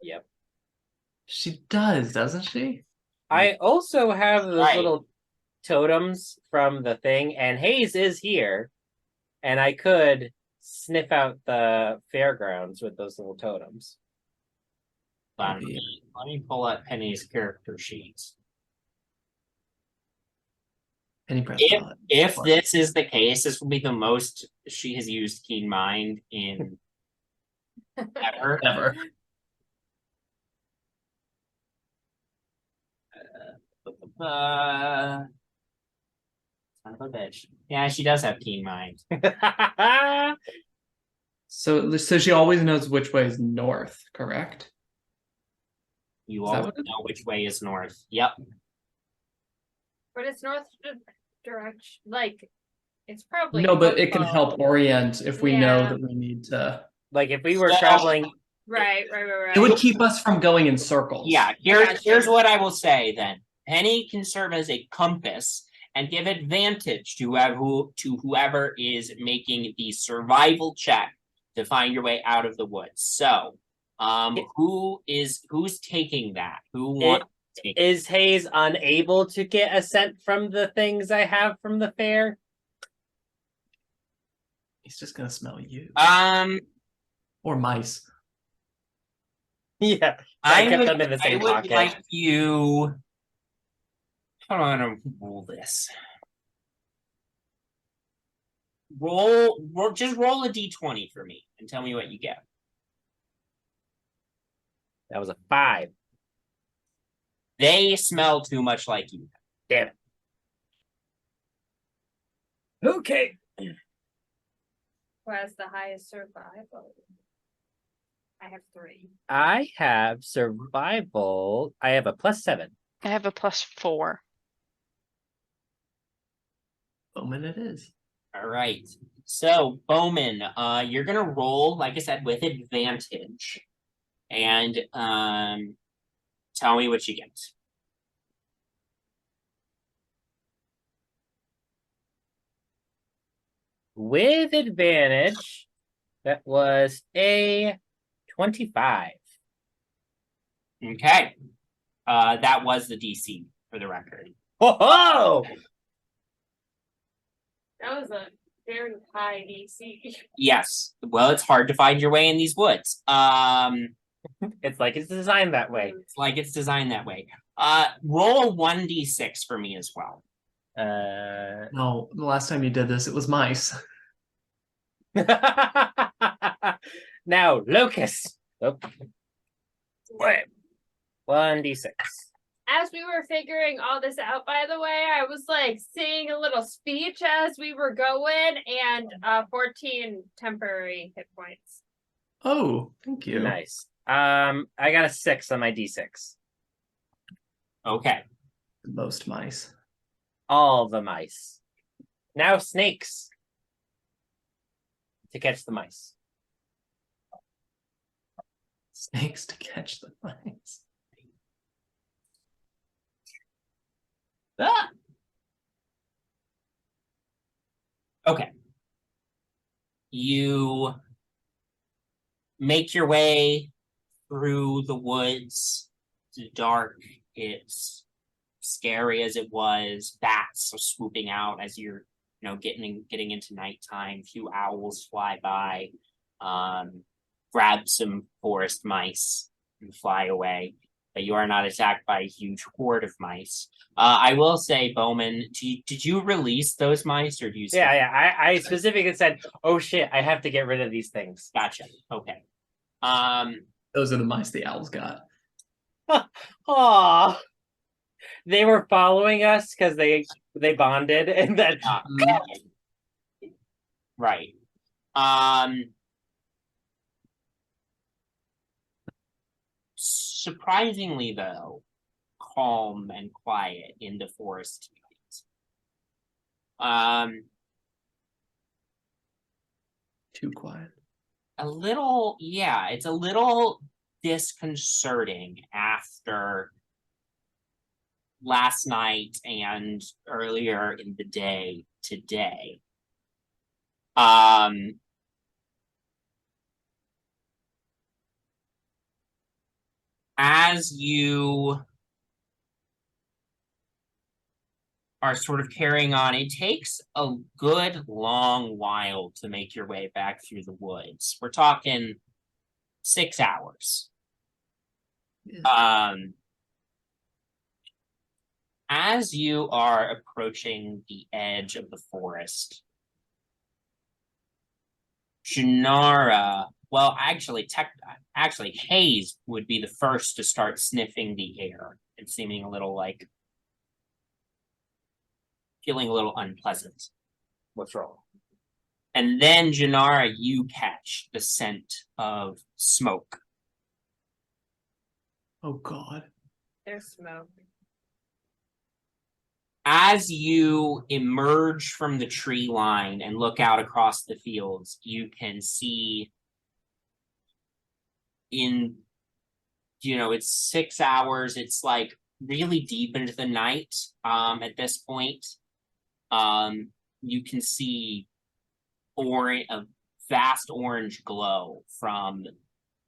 Yep. She does, doesn't she? I also have those Right. little totems from the thing, and Hayes is here, and I could sniff out the fairgrounds with those little totems. Let me pull up Penny's character sheets. Penny Presswell. If this is the case, this will be the most she has used keen mind in ever. Ever. Son of a bitch. Yeah, she does have keen mind. So she always knows which way is north, correct? You Is that all what it- know which way is north. Yep. But it's north direction. Like, it's probably. No, but it can up, help orient if we know Yeah. that we need to. Like if we were So- traveling, Right. It would keep us from going in circles. Yeah, gotcha. here's what I will say then. Penny can serve as a compass and give advantage to whoever is making the survival check to find your way out of the woods. So, who's taking that? Who wants to take it? is Hayes unable to get a scent from the things I have from the fair? He's just gonna smell you. Or mice. Yeah, I kept them in the same I would pocket. like you. Hold on, I'm gonna roll this. Just roll a d20 for me and tell me what you get. That was a 5. They smell too much like you. Damn it. Okay. Who has the highest survival? I have 3. I have survival. I have a +7. I have a +4. Bowmin it is. All right. So, Bowmin, you're gonna roll, like I said, with advantage. And tell me what you get. With advantage, that was a 25. Okay. That was the DC for the record. Ho-ho! That was a very high DC. Yes. Well, it's hard to find your way in these woods. It's like it's designed that way. It's like it's designed that way. Roll 1d6 for me as well. No, the last time you did this, it was mice. Now, Locust. Oh. What? 1d6. As we were figuring all this out, by the way, I was like saying a little speech as we were going, and 14 temporary hit points. Oh, thank you. Nice. I got a 6 on my d6. Okay. Most mice. All the mice. Now snakes. To catch the mice. Snakes to catch the mice. Ah! Okay. You make your way through the woods. It's dark. It's scary as it was. Bats are swooping out as you're, getting into nighttime. A few owls fly by, grab some forest mice and fly away. But you are not attacked by a huge horde of mice. I will say, Bowmin, did you release those mice, or do you? Yeah. I specifically said, "Oh shit, I have to get rid of these things." Gotcha. Okay. Those are the mice the owls got. Aw. They were following us because they bonded, and then Right. Surprisingly, though, calm and quiet in the forest tonight. Too quiet. It's a little disconcerting after last night and earlier in the day today. As you are sort of carrying on, it takes a good long while to make your way back through the woods. We're talking 6 hours. Yeah. As you are approaching the edge of the forest, Jinarra, well, actually, Hayes would be the first to start sniffing the air and seeming feeling a little unpleasant. what's wrong? And then, Jinarra, you catch the scent of smoke. Oh God. There's smoke. As you emerge from the tree line and look out across the fields, you can see it's 6 hours. It's like really deep into the night at this point. You can see a vast orange glow from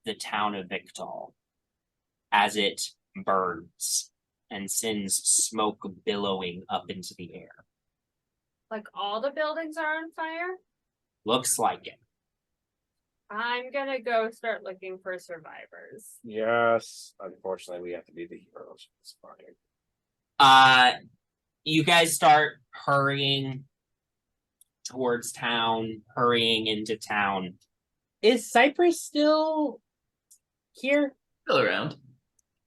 the town of Victal as it burns and sends smoke billowing up into the air. Like all the buildings are on fire? Looks like it. I'm gonna go start looking for survivors. Yes, unfortunately, we have to be the heroes of this party. You guys start hurrying towards town, hurrying into town. Is Cypress still here? Still around.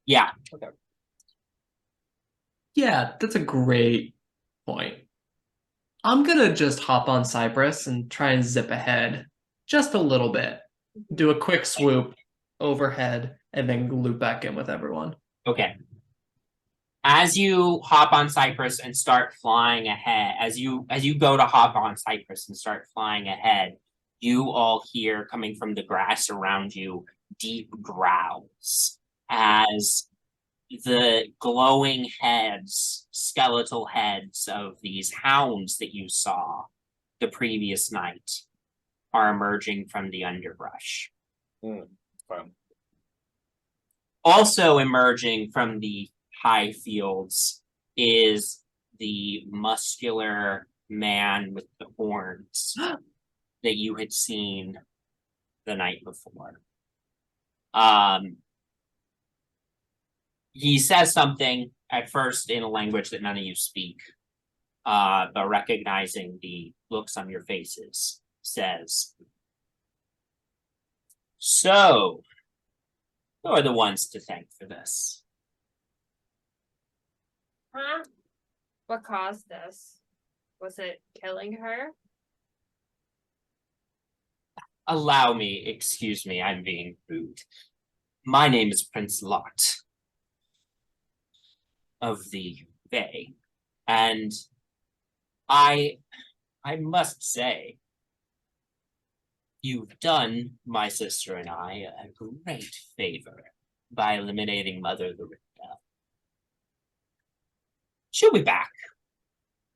Yeah. Okay. Yeah, that's a great point. I'm gonna just hop on Cypress and try and zip ahead just a little bit. Do a quick swoop overhead and then loop back in with everyone. Okay. As you hop on Cypress and start flying ahead, as you go to hop on Cypress and start flying ahead, you all hear coming from the grass around you deep growls as the glowing heads, skeletal heads of these hounds that you saw the previous night are emerging from the underbrush. Fine. Also emerging from the high fields is the muscular man with the horns that you had seen the night before. He says something at first in a language that none of you speak, but recognizing the looks on your faces, says, "So, who are the ones to thank for this?" Huh? What caused this? Was it killing her? Allow me, excuse me, I'm being rude. My name is Prince Lot of the Bay, and I I must say, you've done my sister and I a great favor by eliminating Mother Lorinda. She'll be back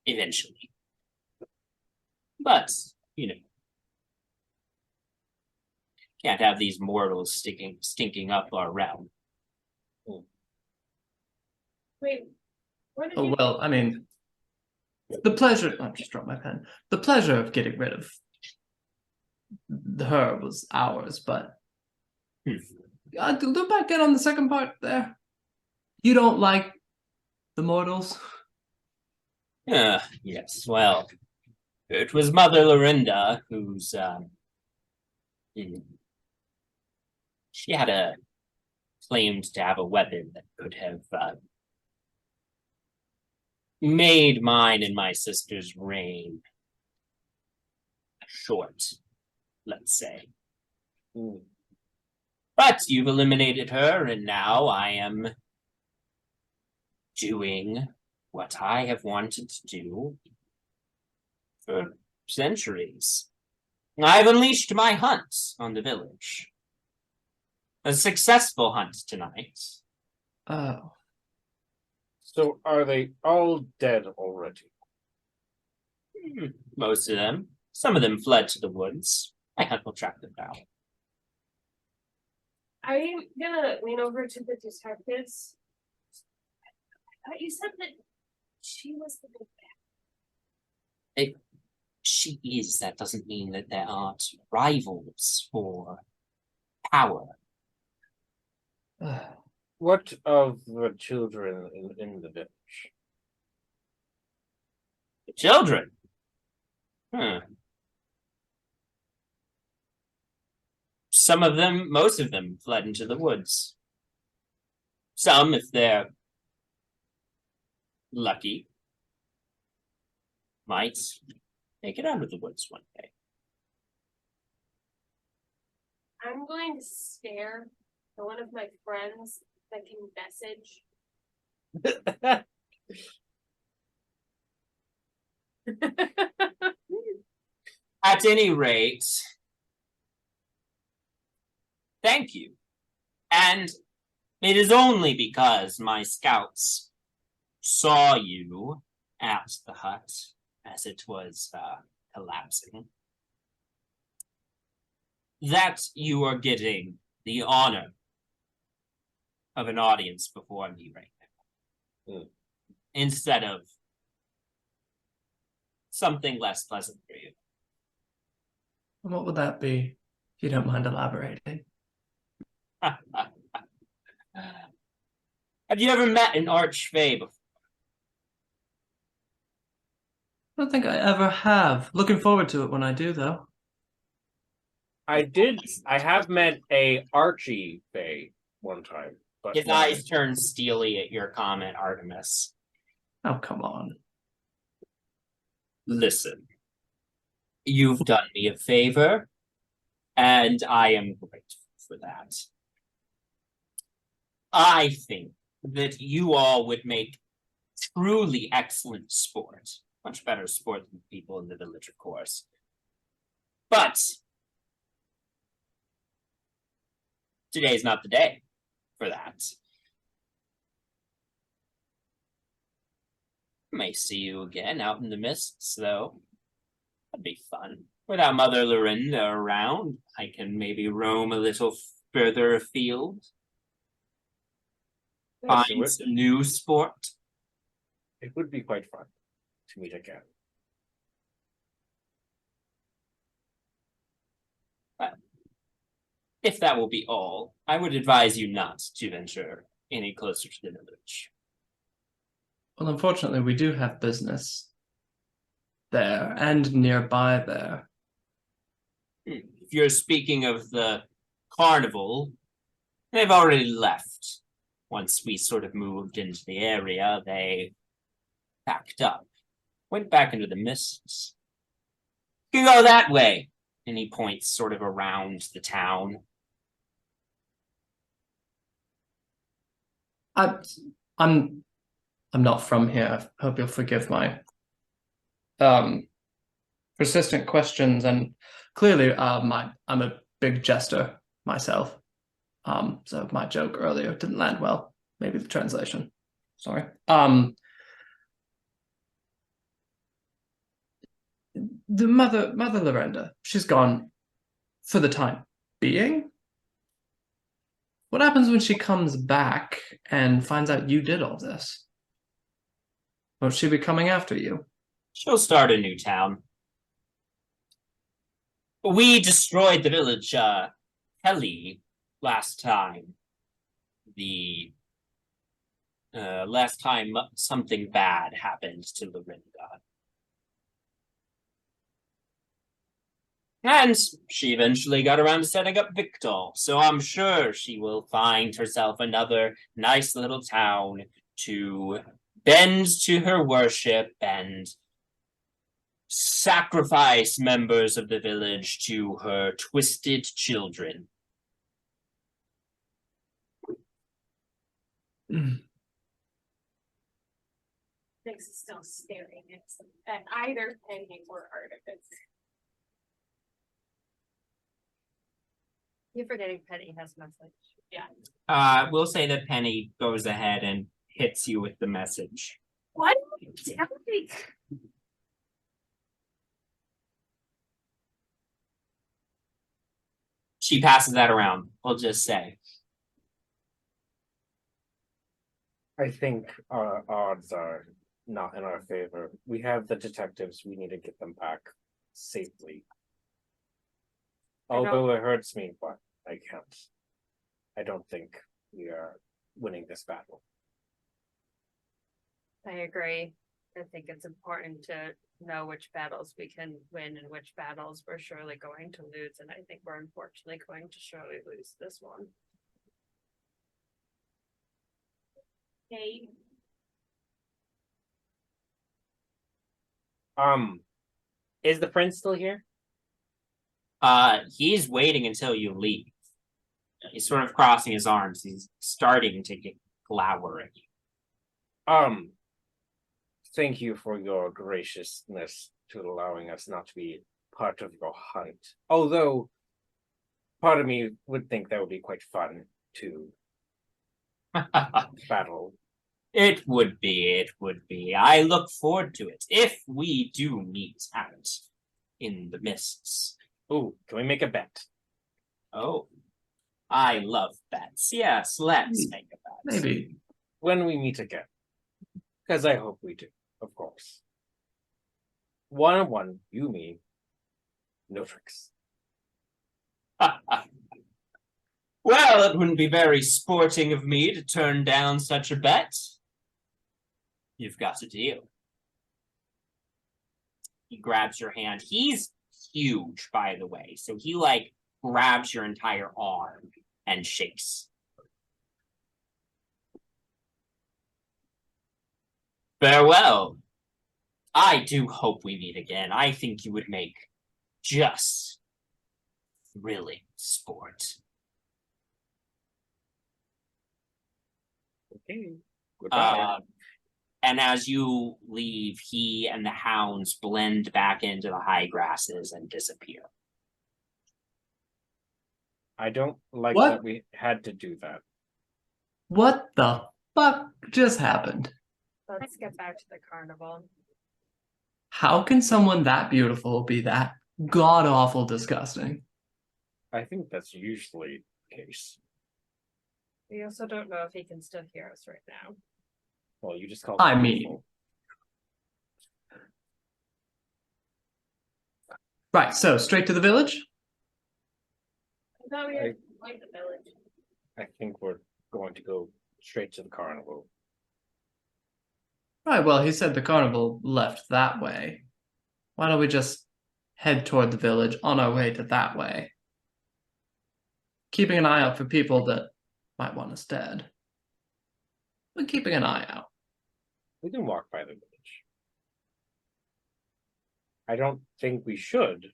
eventually. But, you know, can't have these mortals stinking up our realm. Wait, what did Oh, you? well, I mean, the pleasure. I just dropped my pen. The pleasure of getting rid of her was ours, but look back in on the second part there. You don't like the mortals? Yes, well, it was Mother Lorinda who's, she had claimed to have a weapon that could have, made mine and my sister's reign short, let's say. But you've eliminated her, and now I am doing what I have wanted to do for centuries. I've unleashed my hunt on the village. A successful hunt tonight. Oh. So are they all dead already? Most of them. Some of them fled to the woods. My hunt will track them down. I'm gonna lean over to the detectives. I thought you said that she was the good guy. She is. That doesn't mean that there aren't rivals for power. What of the children in the village? The children? Some of them, most of them, fled into the woods. Some, if they're lucky, might make it out of the woods one day. I'm going to stare at one of my friends that can message. At any rate, thank you. And it is only because my scouts saw you at the hut as it was collapsing that you are getting the honor of an audience before me right now. Instead of something less pleasant for you. And what would that be, if you don't mind elaborating? Have you ever met an archfey before? I don't think I ever have. Looking forward to it when I do, though. I have met a Archie Fae one time. But His eyes turn steely at your comment, Artemis. Oh, come on. Listen, you've done me a favor, and I am grateful for that. I think that you all would make truly excellent sport. Much better sport than people in the village, of course. But today's not the day for that. May see you again out in the mists, though. That'd be fun. Without Mother Lorinda around, I can maybe roam a little further afield. Yes, Find some new sport. it would be quite fun to meet again. If that will be all, I would advise you not to venture any closer to the village. Well, unfortunately, we do have business there and nearby there. If you're speaking of the carnival, they've already left. Once we sort of moved into the area, they packed up, went back into the mists. You can go that way. And he points sort of around the town. I'm not from here. I hope you'll forgive my persistent questions, and clearly, I'm a big jester myself. So my joke earlier didn't land well. Maybe the translation. Sorry. The Mother Lorinda, she's gone for the time being. What happens when she comes back and finds out you did all this? Won't she be coming after you? She'll start a new town. We destroyed the village, Kelly, last time. Last time something bad happened to Lorinda. And she eventually got around to setting up Victor, so I'm sure she will find herself another nice little town to bend to her worship and sacrifice members of the village to her twisted children. Nyx is still staring at either Penny or Artemis. You're forgetting Penny has message. Yeah. We'll say that Penny goes ahead and hits you with the message. What? Tell me. She passes that around, we'll just say. I think our odds are not in our favor. We have the detectives. We need to get them back safely. Although it hurts me, but I can't. I don't think we are winning this battle. I agree. I think it's important to know which battles we can win and which battles we're surely going to lose. And I think we're unfortunately going to surely lose this one. Hey. Is the prince still here? He's waiting until you leave. He's sort of crossing his arms. He's starting to glower at you. Thank you for your graciousness to allowing us not to be part of your hunt. Although, part of me would think that would be quite fun to battle. It would be. I look forward to it. If we do meet out in the mists. Ooh, can we make a bet? Oh, I love bets. Yes, let's make a bet. Maybe. When we meet again. Because I hope we do, of course. 1-on-1, you, me, no tricks. Well, it wouldn't be very sporting of me to turn down such a bet. You've got a deal. He grabs your hand. He's huge, by the way. So he, like, grabs your entire arm and shakes. Farewell. I do hope we meet again. I think you would make just thrilling sport. Okay. Goodbye. And as you leave, he and the hounds blend back into the high grasses and disappear. I don't like What? that we had to do that. What the fuck just happened? Let's get back to the carnival. How can someone that beautiful be that god-awful disgusting? I think that's usually the case. We also don't know if he can still hear us right now. Well, you just called I it mean- beautiful. Right, so straight to the village? I thought we were going to the village. I think we're going to go straight to the carnival. Right, well, he said the carnival left that way. Why don't we just head toward the village on our way to that way? Keeping an eye out for people that might want us dead. But keeping an eye out. We can walk by the village. I don't think we should.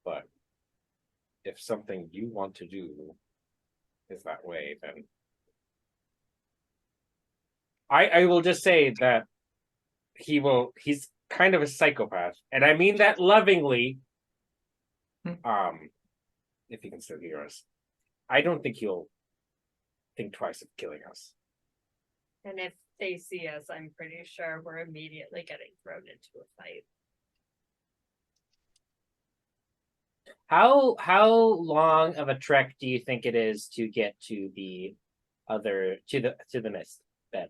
But if something you want to do is that way, then I will just say that he's kind of a psychopath, and I mean that lovingly. If he can still hear us, I don't think he'll think twice of killing us. And if they see us, I'm pretty sure we're immediately getting thrown into a fight. How long of a trek do you think it is to get to the mist bed?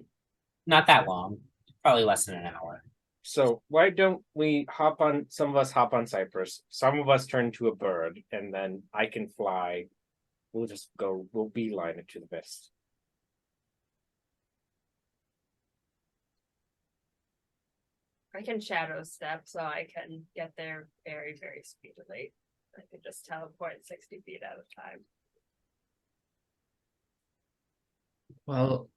Not that long. Probably less than an hour. So why don't we some of us hop on Cypress, some of us turn to a bird, and then I can fly. We'll beeline it to the mist. I can shadow step, so I can get there very, very speedily. I can just teleport 60 feet at a time. Well,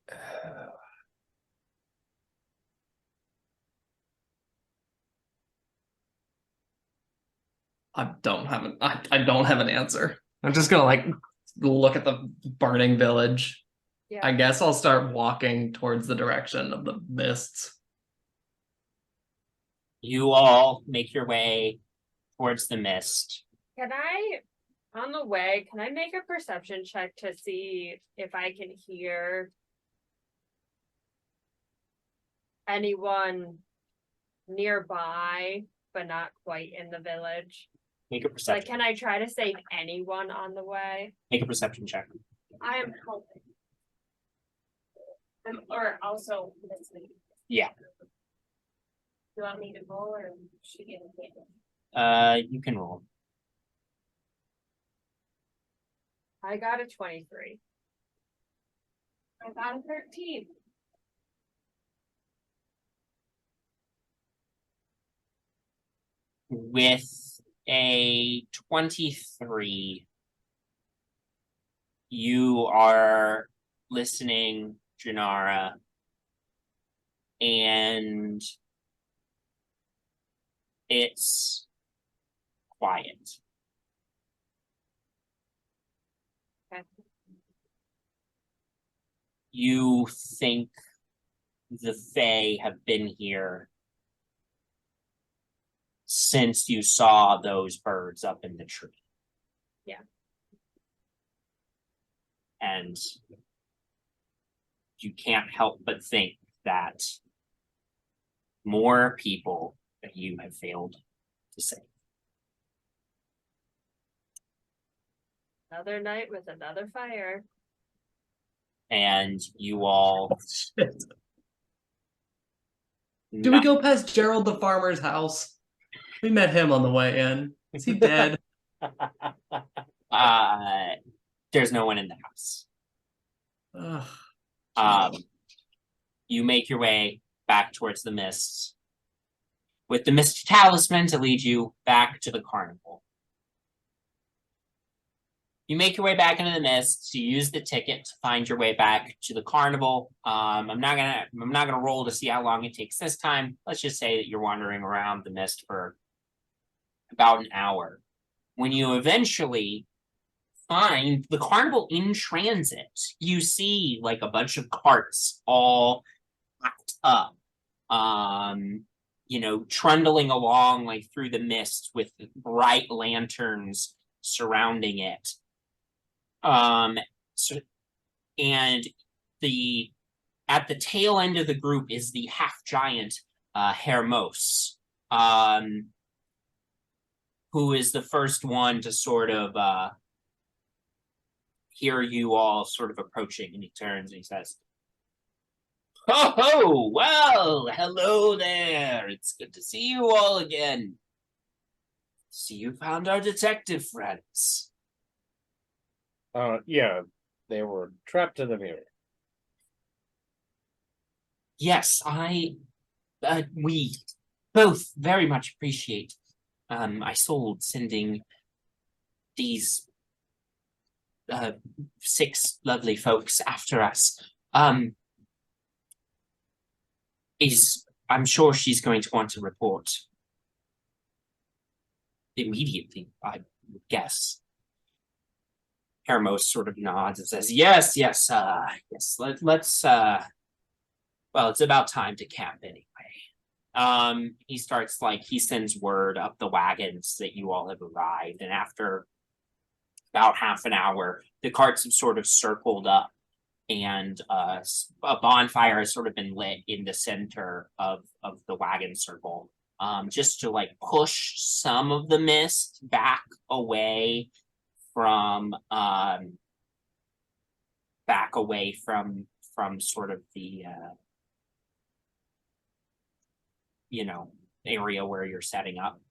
I don't have an answer. I'm just gonna like look at the burning village. Yeah. I guess I'll start walking towards the direction of the mists. You all make your way towards the mist. On the way, can I make a perception check to see if I can hear anyone nearby, but not quite in the village? Make a perception. Like, can I try to save anyone on the way? Make a perception check. I am hoping. Or also listening. Yeah. Do you want me to roll or should you get it? You can roll. I got a 23. I got a 13. With a 23, you are listening, Jinarra, and it's quiet. Okay. You think the Fae have been here since you saw those birds up in the tree. Yeah. And you can't help but think that more people that you have failed to save. Another night with another fire. And you all Do we go past Gerald the farmer's house? We met him on the way in. Is he dead? There's no one in the house. Ugh. You make your way back towards the mists with the mist talisman to lead you back to the carnival. You make your way back into the mists. You use the ticket to find your way back to the carnival. I'm not gonna roll to see how long it takes this time. Let's just say that you're wandering around the mist for about an hour. When you eventually find the carnival in transit, you see like a bunch of carts all packed up, trundling along like through the mist with bright lanterns surrounding it. And at the tail end of the group is the half giant Hermos, who is the first one to sort of hear you all sort of approaching, and he turns and he says, "Oh, well, hello there. It's good to see you all again. See, you found our detective friends." Yeah, they were trapped in the mirror. Yes, we both very much appreciate Isolde sending these 6 lovely folks after us. I'm sure she's going to want to report immediately, I would guess. Hermos sort of nods and says, yes, let's well, it's about time to camp anyway. He starts like he sends word up the wagons that you all have arrived, and after about half an hour, the carts have sort of circled up, and a bonfire has sort of been lit in the center of the wagon circle, just to like push some of the mist back away from sort of the area where you're setting up.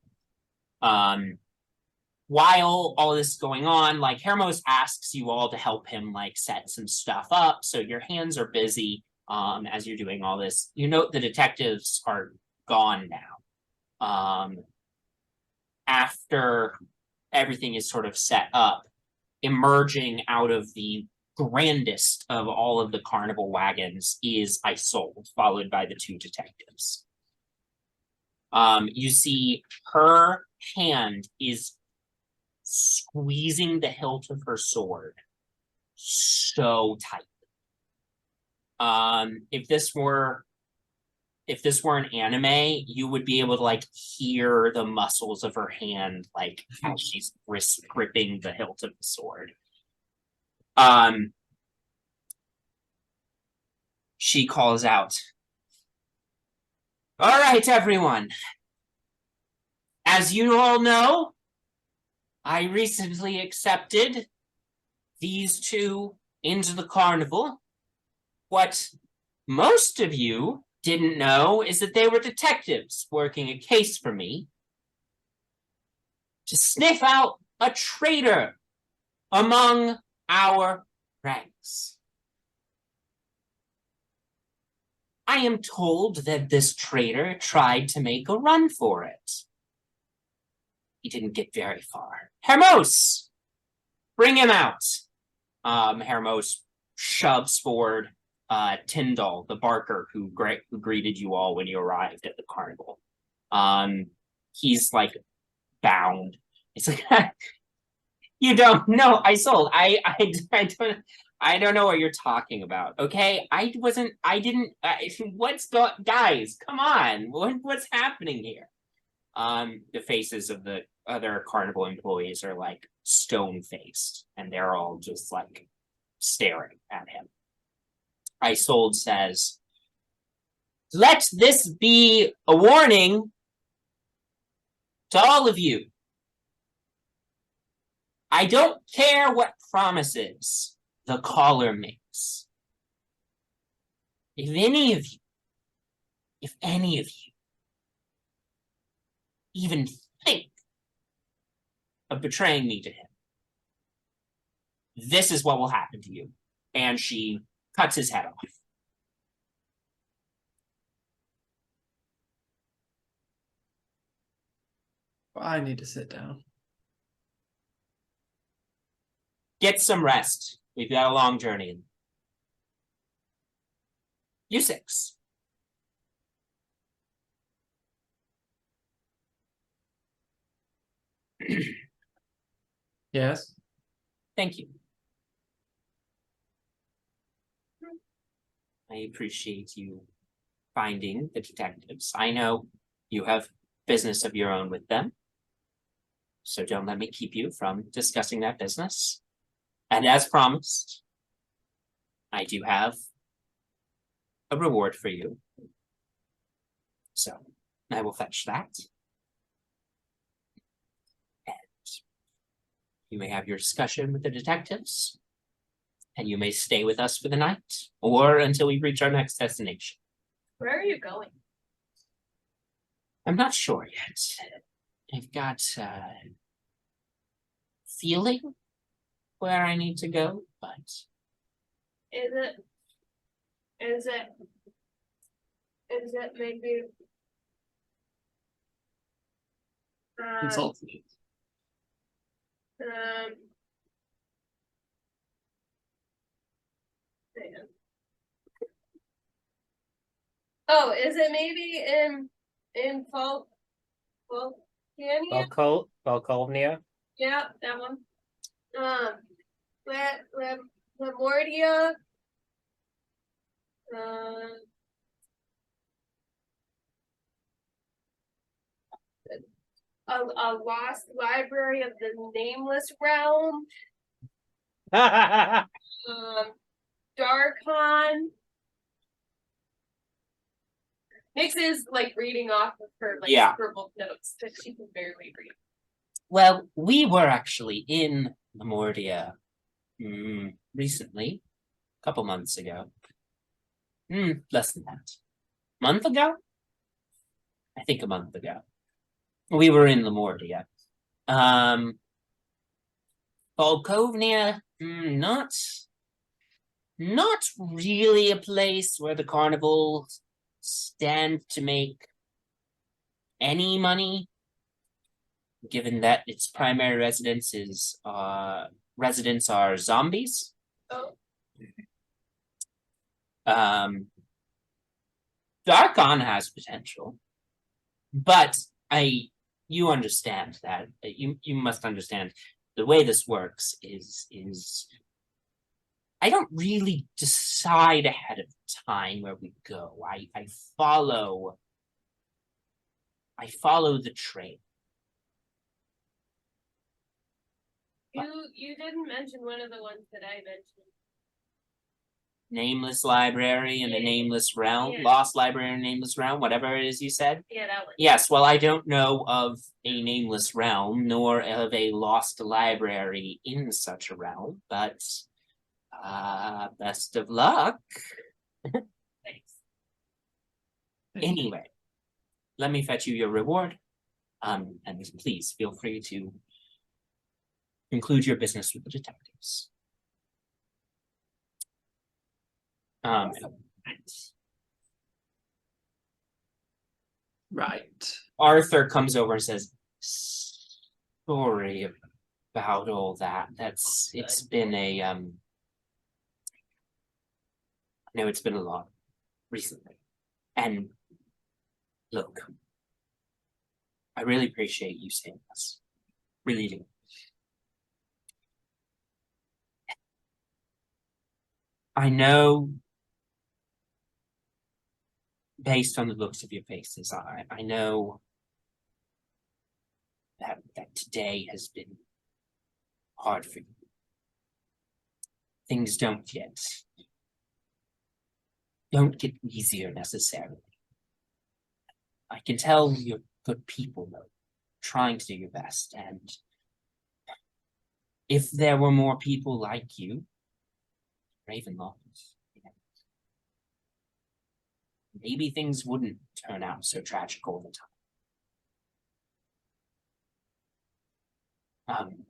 While all this is going on, like Hermos asks you all to help him like set some stuff up. So your hands are busy as you're doing all this. You note the detectives are gone now. After everything is sort of set up, emerging out of the grandest of all of the carnival wagons is Isolde, followed by the two detectives. You see her hand is squeezing the hilt of her sword so tight. If this were an anime, you would be able to like hear the muscles of her hand like as she's gripping the hilt of the sword. She calls out, "All right, everyone. As you all know, I recently accepted these two into the carnival. What most of you didn't know is that they were detectives working a case for me to sniff out a traitor among our ranks. I am told that this traitor tried to make a run for it. He didn't get very far. Hermos! Bring him out!" Hermos shoves forward Tyndall, the barker who greeted you all when you arrived at the carnival. He's like bound. It's like, you don't know. I don't know what you're talking about. Okay, guys, come on. What's happening here? The faces of the other carnival employees are like stone-faced, and they're all just like staring at him. Isolde says, "Let this be a warning to all of you. I don't care what promises the caller makes. If any of you even think of betraying me to him, this is what will happen to you." And she cuts his head off. I need to sit down. Get some rest. We've got a long journey. You six. Yes. Thank you. I appreciate you finding the detectives. I know you have business of your own with them, so don't let me keep you from discussing that business. And as promised, I do have a reward for you. So I will fetch that. And you may have your discussion with the detectives, and you may stay with us for the night, or until we reach our next destination. Where are you going? I'm not sure yet. I've got feeling where I need to go, but Is it maybe Consult me. man. Oh, is it maybe in Volcania? Valkovnia? Yeah, that one. Lemordia. a lost library of the nameless realm. Darkon. Nyx is like reading off of her like scribbled notes that she can barely read. Well, we were actually in Lemordia recently, a couple months ago. Less than that. Month ago? I think a month ago. We were in Lemordia. Volkovnia, not really a place where the carnival stand to make any money, given that its primary residents are zombies. Oh. Darkon has potential, but you understand that. You must understand the way this works is I don't really decide ahead of time where we go. I follow the trail. You didn't mention one of the ones that I mentioned. Nameless library in the nameless realm, Yeah. lost library in nameless realm, whatever it is you said. Yeah, that one. Yes, well, I don't know of a nameless realm, nor of a lost library in such a realm, but best of luck. Thanks. Anyway, let me fetch you your reward. And please feel free to conclude your business with the detectives. Right. Arthur comes over and says, sorry about all that. It's been a I know it's been a lot recently. And look, I really appreciate you saying this. Really do. I know, based on the looks of your faces, I know that today has been hard for you. Things don't get easier necessarily. I can tell you're good people, though, trying to do your best, and if there were more people like you, Ravenloft, maybe things wouldn't turn out so tragic all the time.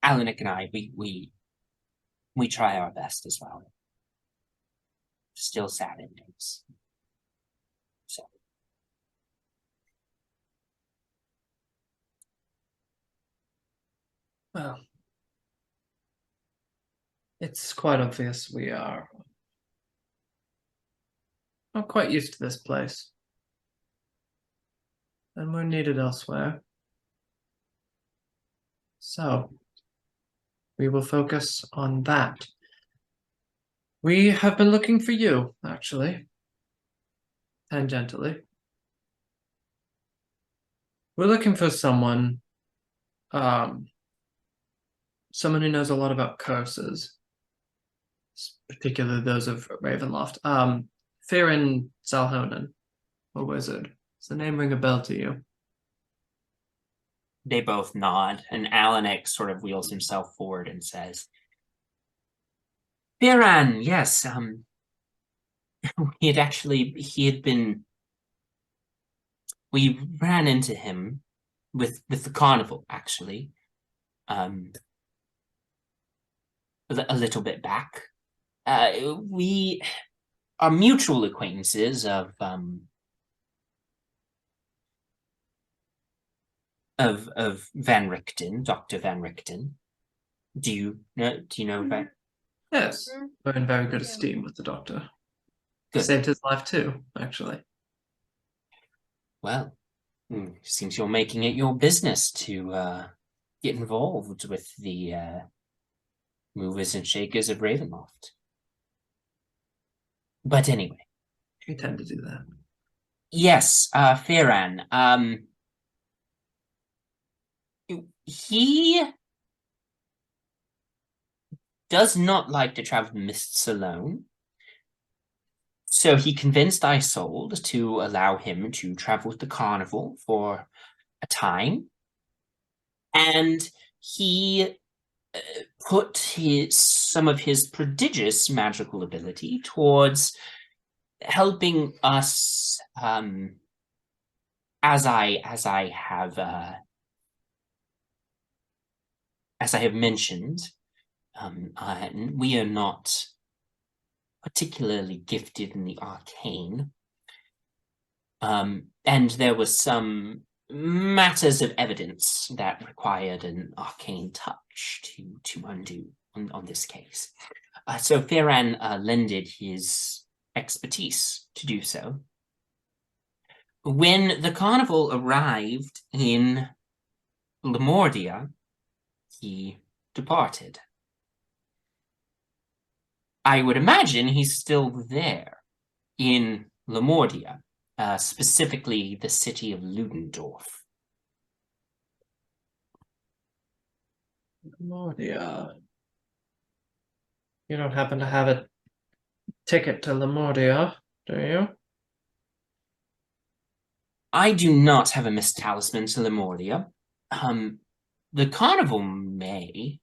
Alanic and I, we try our best as well. Still sad endings. So. Well, it's quite obvious we are not quite used to this place. And we're needed elsewhere. So, we will focus on that. We have been looking for you, actually. Tangentially. We're looking for someone who knows a lot about curses. Particularly those of Ravenloft. Firin Salhonen, a wizard. Does the name ring a bell to you? They both nod, and Alanic sort of wheels himself forward and says, Firan, yes, we ran into him with the carnival, actually, a little bit back. We are mutual acquaintances of Van Richten, Dr. Van Richten. Do you know Van? Yes, we're in very good esteem with the doctor. Good. Saved his life too, actually. Well, seems you're making it your business to get involved with the movers and shakers of Ravenloft. But anyway, We tend to do that. Yes, Firan. He does not like to travel mists alone. So he convinced Isolde to allow him to travel with the carnival for a time. And he put some of his prodigious magical ability towards helping us, as I have mentioned, we are not particularly gifted in the arcane. And there was some matters of evidence that required an arcane touch to undo on this case. So Firan lended his expertise to do so. When the carnival arrived in Lemordia, he departed. I would imagine he's still there in Lemordia, specifically the city of Ludendorff. Lemordia. You don't happen to have a ticket to Lemordia, do you? I do not have a missed talisman to Lemordia. The carnival may.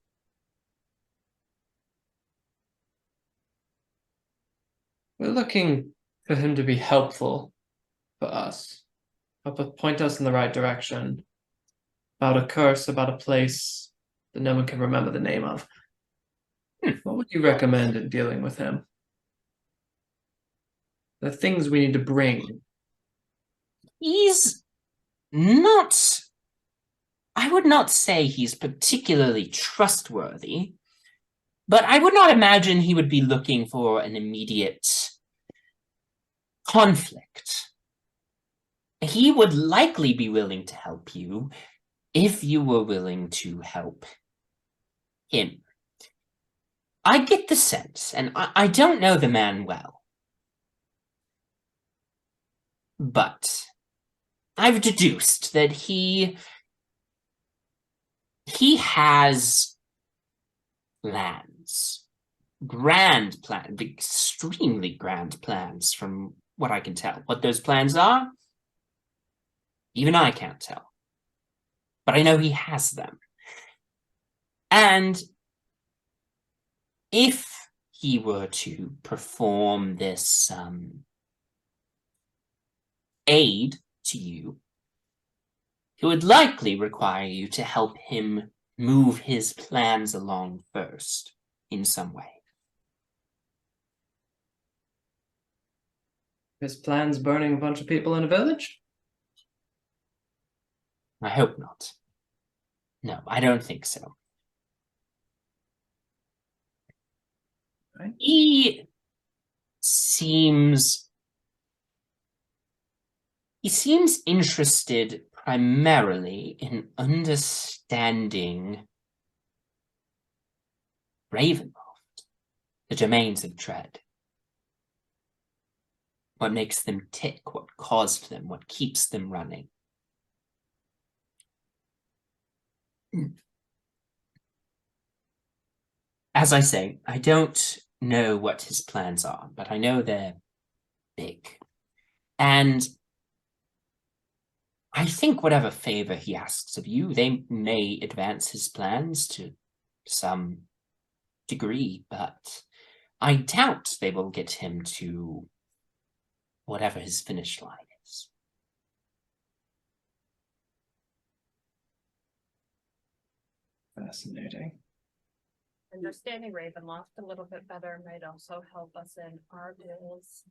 We're looking for him to be helpful for us. Point us in the right direction. About a curse, about a place that no one can remember the name of. What would you recommend in dealing with him? The things we need to bring. He's not. I would not say he's particularly trustworthy, but I would not imagine he would be looking for an immediate conflict. He would likely be willing to help you if you were willing to help him. I get the sense, and I don't know the man well, but I've deduced that he has plans, grand plans, extremely grand plans from what I can tell. What those plans are, even I can't tell. But I know he has them. And if he were to perform this aid to you, he would likely require you to help him move his plans along first in some way. His plans burning a bunch of people in a village? I hope not. No, I don't think so. Right. He seems interested primarily in understanding Ravenloft, the domains of dread. What makes them tick, what caused them, what keeps them running. As I say, I don't know what his plans are, but I know they're big. And I think whatever favor he asks of you, they may advance his plans to some degree, but I doubt they will get him to whatever his finish line is. Fascinating. Understanding Ravenloft a little bit better might also help us in our goals.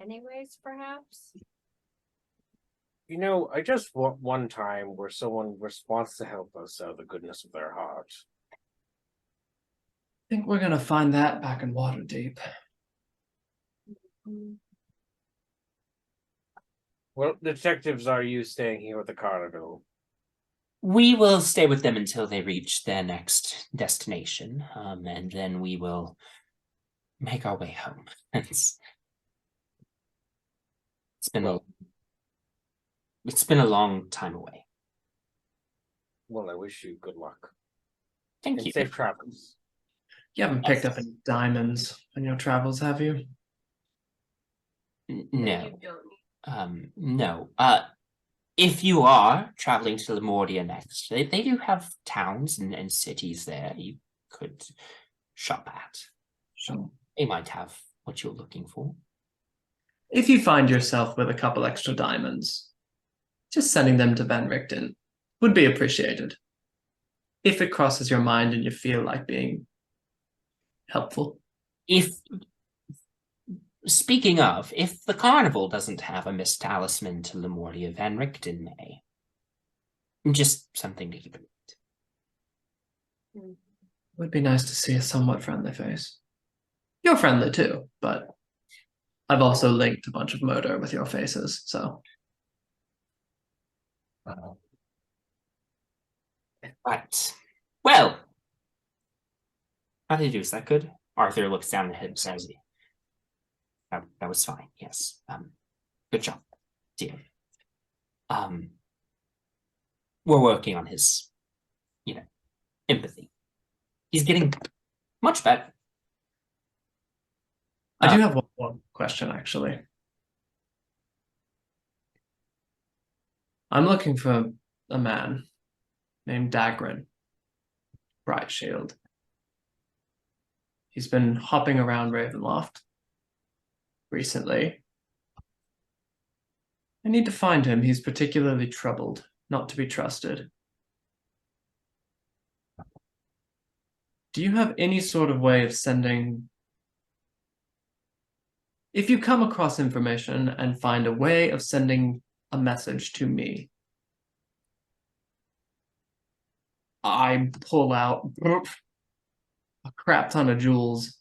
Anyways, perhaps? You know, I just want one time where someone wants to help us out of the goodness of their heart. I think we're gonna find that back in Waterdeep. Well, detectives, are you staying here with the carnival? We will stay with them until they reach their next destination, and then we will make our way home. It's been a long time away. Well, I wish you good luck. Thank And you. safe travels. You haven't picked up any diamonds on your travels, have you? No. You don't need. No. If you are traveling to Lemordia next, they do have towns and cities there you could shop at. Sure. They might have what you're looking for. If you find yourself with a couple extra diamonds, just sending them to Van Richten would be appreciated. If it crosses your mind and you feel like being helpful. Speaking of, if the carnival doesn't have a Miss Talisman to Lemordia, Van Richten may. Just something to keep in mind. It would be nice to see a somewhat friendly face. You're friendly too, but I've also linked a bunch of murder with your faces, so. Right. Well, how did you do? Is that good? Arthur looks down at him and says, that was fine, yes. Good job, dear. We're working on his, empathy. He's getting much better. I do have one more question, actually. I'm looking for a man named Dagrin, Brightshield. He's been hopping around Ravenloft recently. I need to find him. He's particularly troubled, not to be trusted. Do you have any sort of way of sending... If you come across information and find a way of sending a message to me, I pull out a crap ton of jewels.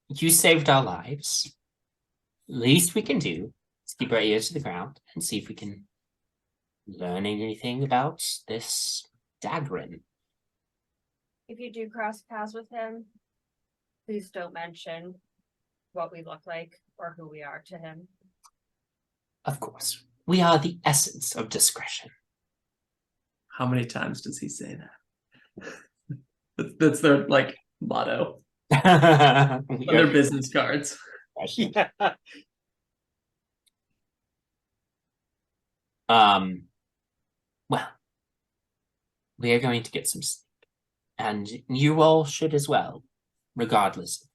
You saved our lives. Least we can do is keep our ears to the ground and see if we can learn anything about this Dagrin. If you do cross paths with him, please don't mention what we look like or who we are to him. Of course. We are the essence of discretion. How many times does he say that? That's their, motto. On their business cards. Yeah. Well, we are going to get some sleep. And you all should as well, regardless of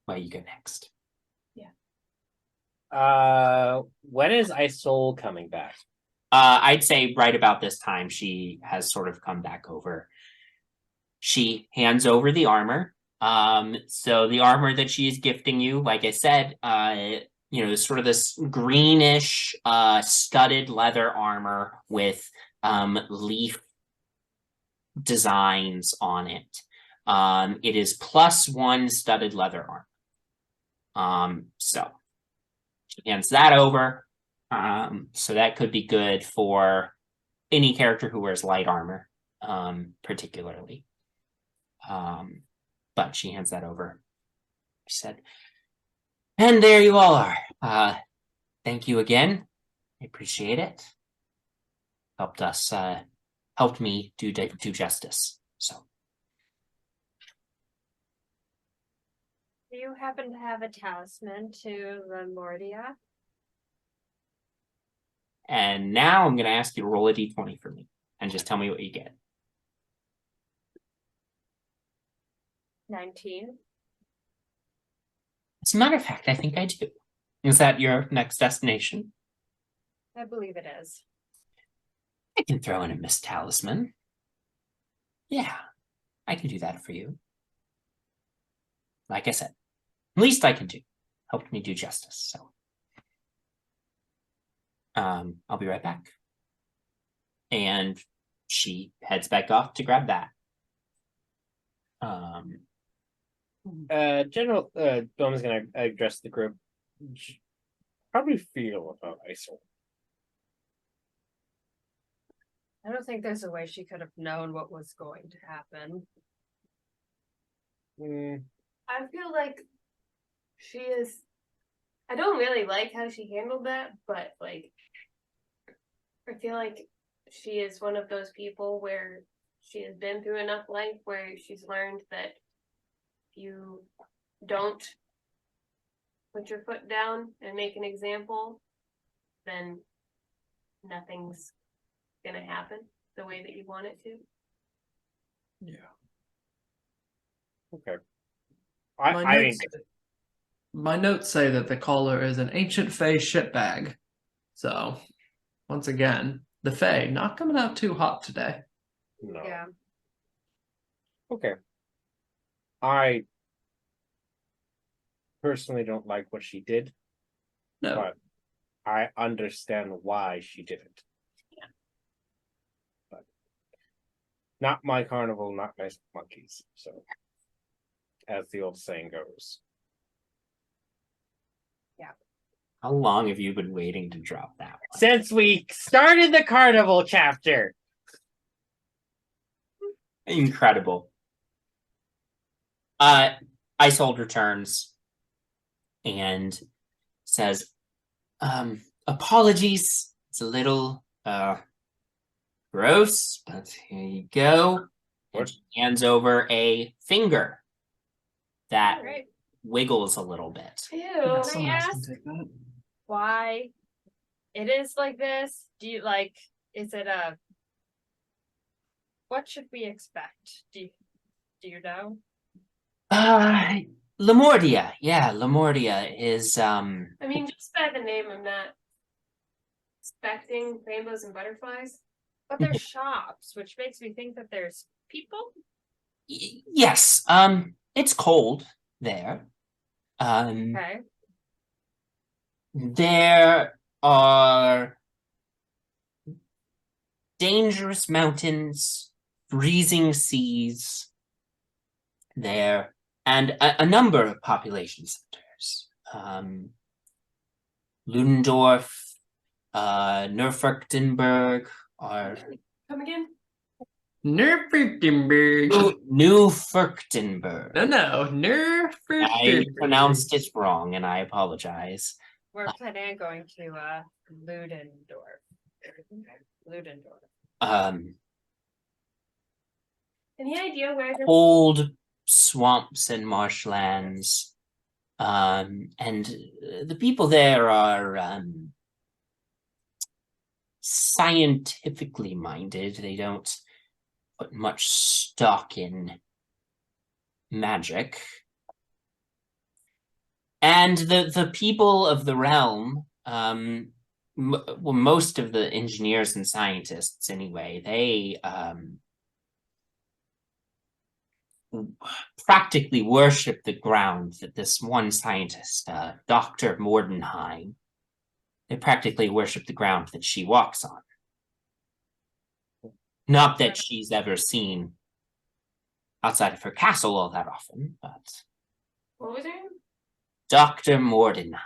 where you go next. When is Isol coming back? I'd say right about this time she has sort of come back over. She hands over the armor. So the armor that she is gifting you, like I said, sort of this greenish studded leather armor with leaf designs on it. It is +1 studded leather armor. So she hands that over. So that could be good for any character who wears light armor, particularly. But she hands that over. She said, and there you all are. Thank you again. I appreciate it. Helped me do justice. So. Do you happen to have a talisman to Lemordia? And now I'm going to ask you to roll a d20 for me. And just tell me what you get. 19. As a matter of fact, I think I do. Is that your next destination? I believe it is. I can throw in a Miss Talisman. Yeah, I can do that for you. Like I said, least I can do. Helped me do justice, so. I'll be right back. And she heads back off to grab that. General Bowmin's gonna address the group. How do you feel about Isol? I don't think there's a way she could have known what was going to happen. I feel like she is I don't really like how she handled that, but like, I feel like she is one of those people where she has been through enough life where she's learned that if you don't put your foot down and make an example, then nothing's gonna happen the way that you want it to. Yeah. Okay. My notes say that the caller is an ancient Fae shitbag. So, once again, the Fae not coming out too hot today. No. Yeah. Okay. I personally don't like what she did, No. but I understand why she did it. Yeah. But not my carnival, not my monkeys. So, as the old saying goes. How long have you been waiting to drop that one? Since we started the carnival chapter. Incredible. Icehold returns and says, apologies. It's a little gross, but here you go. And she hands over a finger that Right. wiggles a little bit. Ew. Yeah, Can someone I else can ask take that. why it is like this? Do you like, is it a, what should we expect? Do you know? Lamordia. Yeah, Lamordia is I mean, just by the name, I'm not expecting rainbows and butterflies. But there's shops, which makes me think that there's people. yes. It's cold there. Okay. There are dangerous mountains, freezing seas there, and a number of population centers. Ludendorff, Nurfurchtenberg are Come again? Nurfurchtenberg. Newfurchtenberg. No, I Nurfurchtenberg. pronounced it wrong, and I apologize. We're planning on going to Ludendorff. Ludendorff. Any idea where they're Old swamps and marshlands, and the people there are scientifically minded. They don't put much stock in magic, and the people of the realm, well, most of the engineers and scientists anyway, they practically worship the ground that this one scientist, Dr. Mordenheim, they practically worship the ground that she walks on. Not that she's ever seen outside of her castle all that often, but what was her name? Dr. Mordenheim.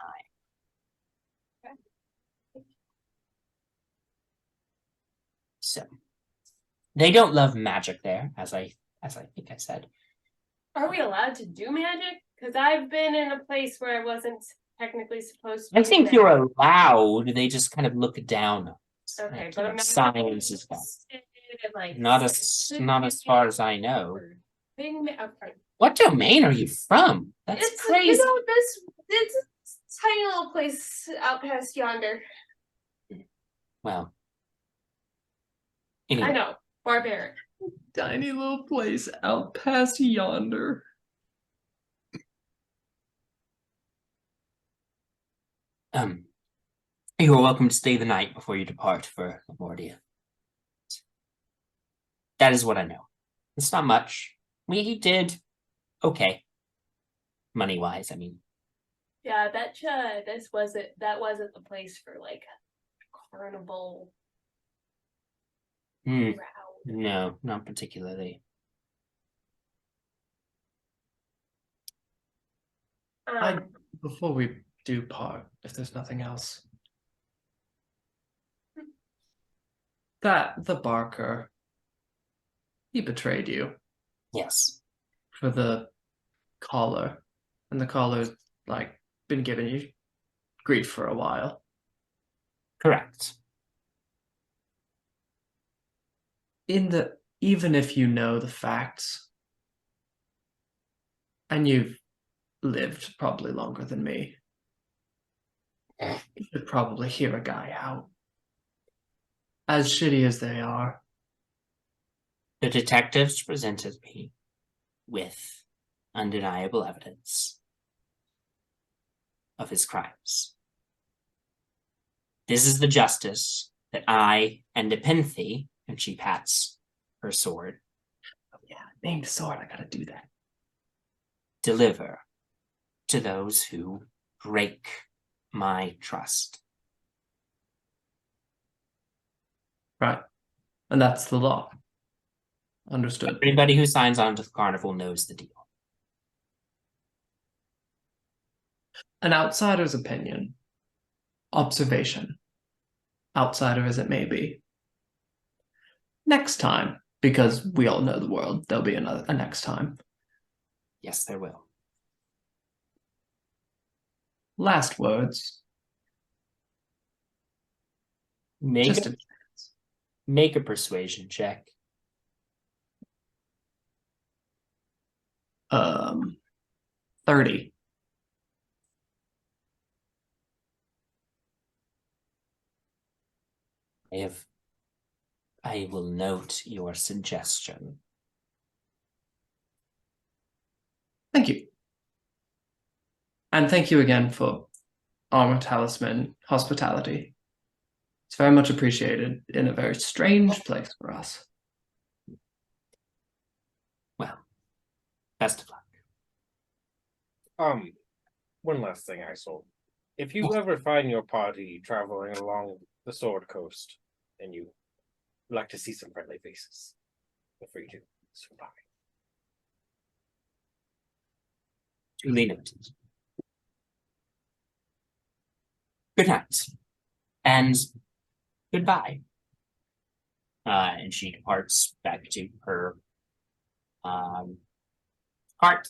So they don't love magic there, as I think I said. Are we allowed to do magic? Because I've been in a place where I wasn't technically supposed to. I do think magic. you're allowed. They just kind of look down. Okay, Like, but I'm not science is bad. like Not as far as I know. Okay. What domain are you from? That's It's crazy. it's a tiny little place out past yonder. Well, I anyway, know, barbaric. Tiny little place out past yonder. you are welcome to stay the night before you depart for Lamordia. That is what I know. It's not much. We did okay, money wise. I mean, Yeah, that wasn't the place for like carnival hmm, crowd. no, not particularly. Before we do part, if there's nothing else. The Barker, he betrayed you Yes. for the collar. And the collar's like been given you grief for a while. Correct. Even if you know the facts, and you've lived probably longer than me, you should probably hear a guy out. As shitty as they are. The detectives presented me with undeniable evidence of his crimes. This is the justice that I and Nepenthe, and she pats her sword. Oh yeah, named sword, I gotta do that. Deliver to those who break my trust. Right. And that's the law. Understood. Anybody who signs on to the carnival knows the deal. An outsider's opinion, observation, outsider as it may be. Next time, because we all know the world, there'll be a next time. Yes, there will. Last words. Make a persuasion check. 30. I will note your suggestion. Thank you. And thank you again for Armor Talisman hospitality. It's very much appreciated in a very strange place for us. Well, best of luck. One last thing I saw. If you ever find your party traveling along the Sword Coast and you like to see some friendly faces, feel free to swing by. Duly noted. Good night. And goodbye. And she departs back to her cart.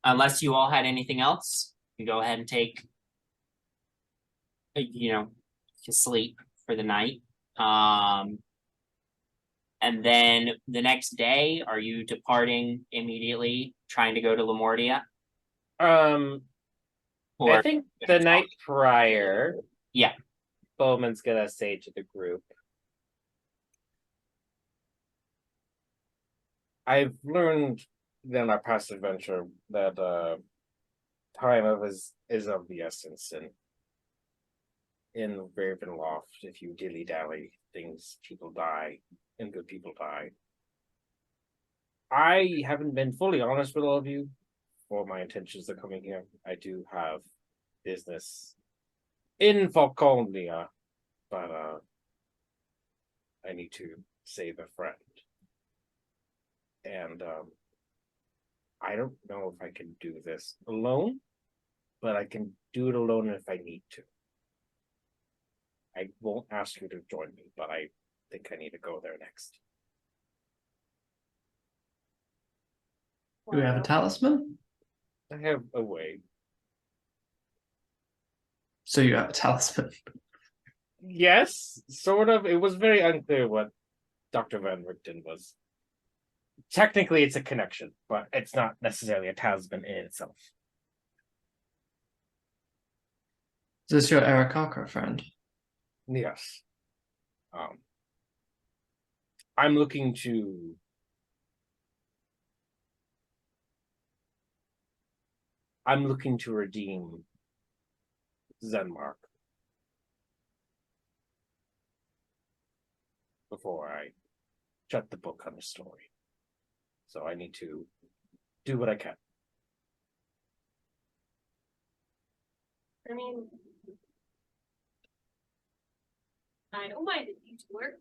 Unless you all had anything else, you go ahead and take, sleep for the night. And then the next day, are you departing immediately, trying to go to Lamortia? I think the night prior, Yeah. Bowman's gonna say to the group, I've learned in our past adventure that time is of the essence, and in Ravenloft, if you dilly-dally, people die, and good people die. I haven't been fully honest with all of you for my intentions of coming here. I do have business in Falconia, but I need to save a friend. And I don't know if I can do this alone, but I can do it alone if I need to. I won't ask you to join me, but I think I need to go there next. Do we have a talisman? I have a way. So you have a talisman. Yes, sort of. It was very unclear what Dr. Van Richten was. Technically, it's a connection, but it's not necessarily a talisman in itself. Is this your Aarakocra friend? Yes. I'm looking to redeem Zenmark before I shut the book on the story. So I need to do what I can. I mean, I don't mind if you two work.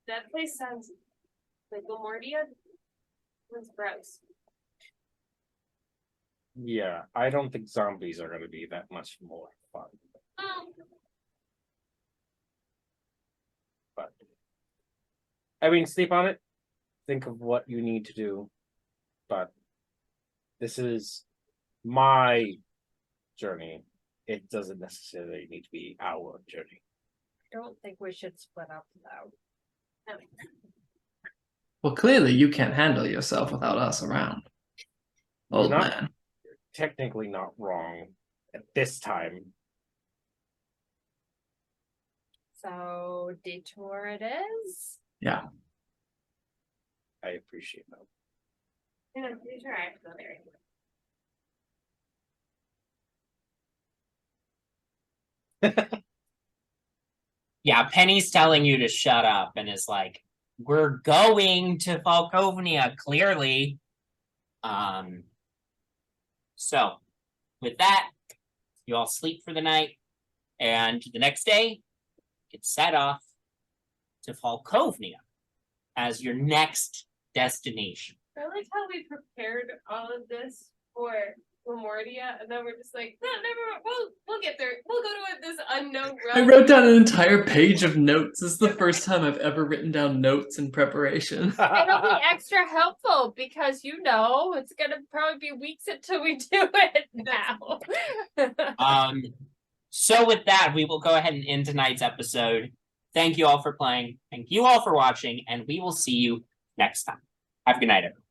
That place sounds like Lamortia. Let's browse. Yeah, I don't think zombies are going to be that much more fun. But I mean, sleep on it. Think of what you need to do. But this is my journey. It doesn't necessarily need to be our journey. I don't think we should split up though. Well, clearly you can't handle yourself without us around. Old You're not- man. Technically not wrong at this time. So detour it is. Yeah. I appreciate that. Yeah, I'm pretty sure I have to go there anyway. Yeah, Penny's telling you to shut up and is like, we're going to Falkovnia, clearly. So with that, you all sleep for the night, and the next day, get set off to Falkovnia as your next destination. I like how we prepared all of this for Lamortia, and then we're just like, no, never. We'll get there. We'll go to this unknown I road. wrote down an entire page of notes. This is the first time I've ever written down notes in preparation. It'll be extra helpful because it's gonna probably be weeks until we do it now. So with that, we will go ahead and end tonight's episode. Thank you all for playing. Thank you all for watching, and we will see you next time. Have a good night, everyone.